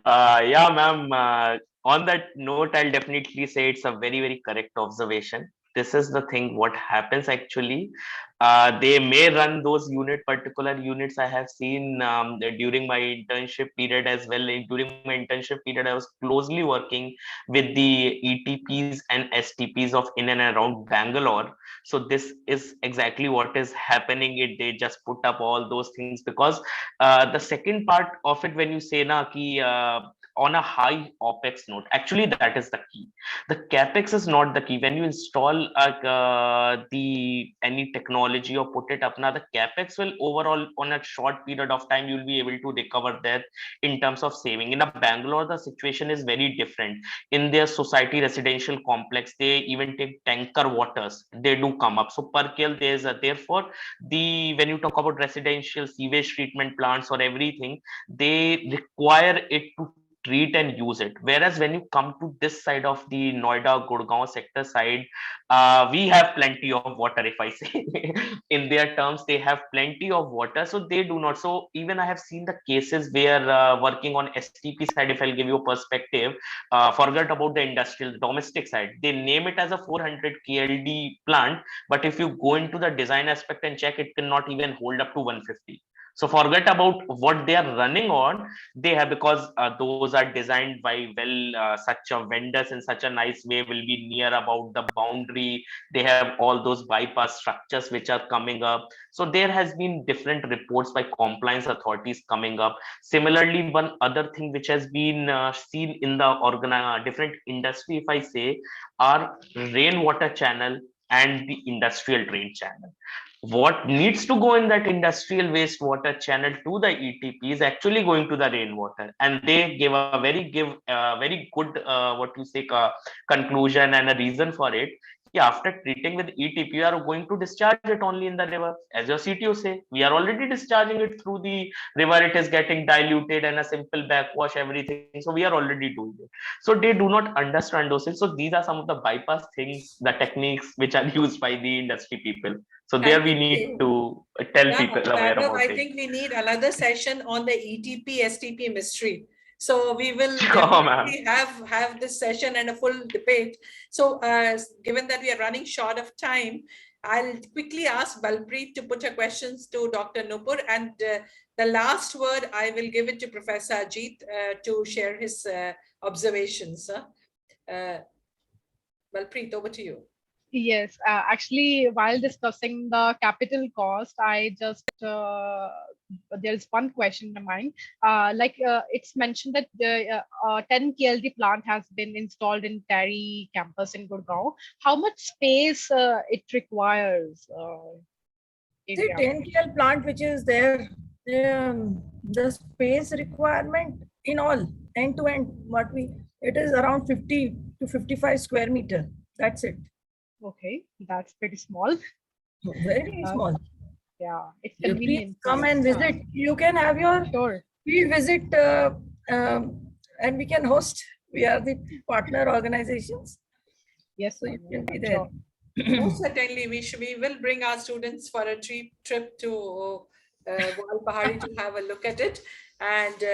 Speaker 3: Yeah, ma'am. On that note, I'll definitely say it's a very, very correct observation. this is the thing what happens actually. They may run those particular units. I have seen during my internship period as well. During my internship period, I was closely working with the ETPs and STPs of in and around Bangalore. So this is exactly what is happening. They just put up all those things because the second part of it, when you say na ki on a high OPEX note, actually that is the key. The CAPEX is not the key. When you install any technology or put it up, now the CAPEX will overall on a short period of time, you'll be able to recover that in terms of saving. In a Bangalore, the situation is very different. In their society residential complex, they even take tanker waters. They do come up. So per kil, there's therefore when you talk about residential sewage treatment plants or everything, they require it to treat and use it. Whereas when you come to this side of the Noida, Gurgaon sector side, we have plenty of water, if I say. In their terms, they have plenty of water, so they do not. So even I have seen the cases where working on STP side, if I'll give you a perspective, forget about the industrial, domestic side, they name it as a 400 KLD plant, but if you go into the design aspect and check, it cannot even hold up to 150. So forget about what they are running on. They have, because those are designed by such a vendors in such a nice way, will be near about the boundary. They have all those bypass structures which are coming up. So there has been different reports by compliance authorities coming up. Similarly, one other thing which has been seen in the different industry, if I say, are rainwater channel and the industrial drain channel. What needs to go in that industrial wastewater channel to the ETP is actually going to the rainwater, and they give a very good conclusion and a reason for it. Yeah, after treating with ETP, you are going to discharge it only in the river. As your CTO say, we are already discharging it through the river. It is getting diluted and a simple backwash, everything. So we are already doing it. So they do not understand those things. So these are some of the bypass things, the techniques which are used by the industry people. So there we need to tell people aware
Speaker 1: Vaibhav,
Speaker 3: about
Speaker 1: I
Speaker 3: it.
Speaker 1: think we need another session on the ETP STP mystery. So we will
Speaker 3: Sure,
Speaker 1: definitely have this session and a full debate. So given that we are running short of time, I'll quickly ask Balpreet to put her questions to Dr. Nupur, and the last word I will give it to Professor Ajit to share his observations. Balpreet, over to you.
Speaker 5: Yes, actually, while discussing the capital cost, I just there is one question in mind. It's mentioned that the 10 KLD plant has been installed in Terry campus in Gurgaon. How much space it requires?
Speaker 2: The 10 KL plant which is there, the space requirement in all end to end, it is around 50 to 55 square meter. That's it.
Speaker 5: Okay, that's pretty small.
Speaker 2: Very small.
Speaker 5: Yeah, it's
Speaker 2: You
Speaker 5: convenient.
Speaker 2: please come and visit. You can have your field visit and we can host. We are the partner organizations.
Speaker 5: Yes,
Speaker 2: so you can be there.
Speaker 1: Most certainly, we will bring our students for a trip to Waipahari to have a look at it. And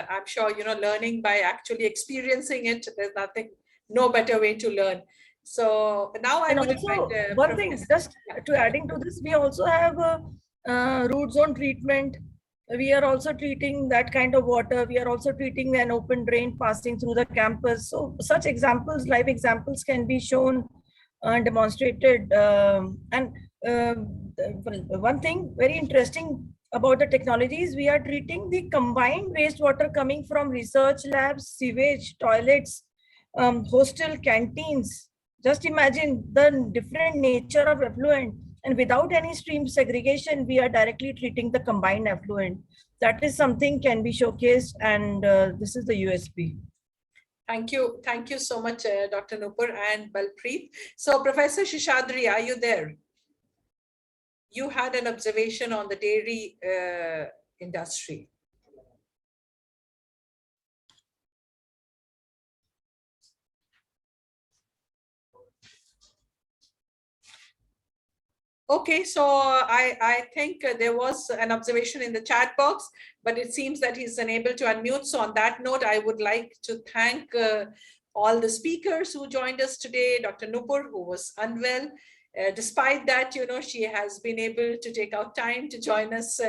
Speaker 1: I'm sure, learning by actually experiencing it, there's no better way to learn. So now I would invite
Speaker 2: one thing, just to adding to this, we also have root zone treatment. We are also treating that kind of water. We are also treating an open drain passing through the campus. So such examples, live examples can be shown and demonstrated. One thing very interesting about the technologies, we are treating the combined wastewater coming from research labs, sewage, toilets, hostel, canteens. Just imagine the different nature of effluent, and without any stream segregation, we are directly treating the combined effluent. That is something can be showcased, and this is the USP.
Speaker 1: Thank you. Thank you so much, Dr. Nupur and Balpreet. So Professor Shishadri, are you there? You had an observation on the dairy industry. Okay, so I think there was an observation in the chat box, but it seems that he's unable to unmute. So on that note, I would like to thank all the speakers who joined us today, Dr. Nupur, who was unwell. Despite that, she has been able to take out time to join us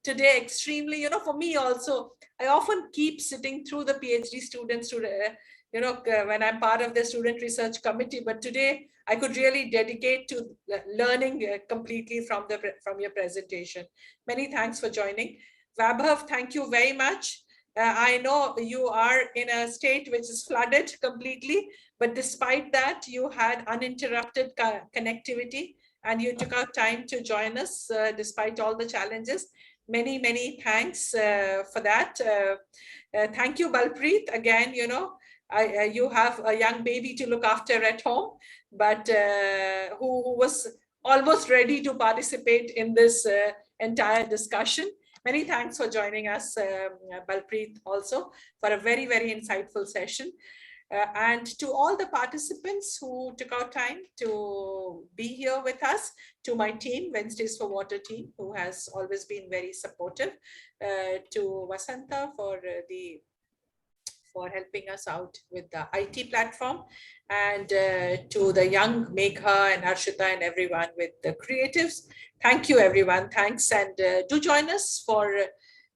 Speaker 1: today extremely, for me also, I often keep sitting through the PhD students to, when I'm part of the student research committee, but today I could really dedicate to learning completely from your presentation. Many thanks for joining. Vaibhav, thank you very much. I know you are in a state which is flooded completely, but despite that, you had uninterrupted connectivity and you took out time to join us despite all the challenges. Many, many thanks for that. Thank you, Balpreet. Again, you have a young baby to look after at home, but who was almost ready to participate in this entire discussion. Many thanks for joining us, Balpreet, also for a very, very insightful session. And to all the participants who took out time to be here with us, to my team, Wednesdays for Water team, who has always been very supportive, to Vasanta for helping us out with the IT platform, and to the young Megha and Harshita and everyone with the creatives. Thank you, everyone. Thanks. And do join us for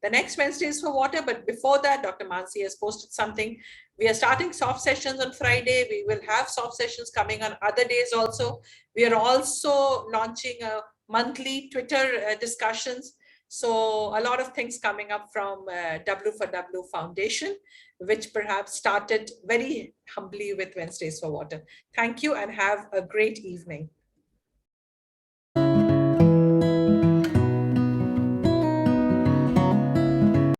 Speaker 1: the next Wednesdays for Water. But before that, Dr. Mansi has posted something. We are starting soft sessions on Friday. We will have soft sessions coming on other days also. We are also launching a monthly Twitter discussions. So a lot of things coming up from W4W Foundation, which perhaps started very humbly with Wednesdays for Water. Thank you and have a great evening.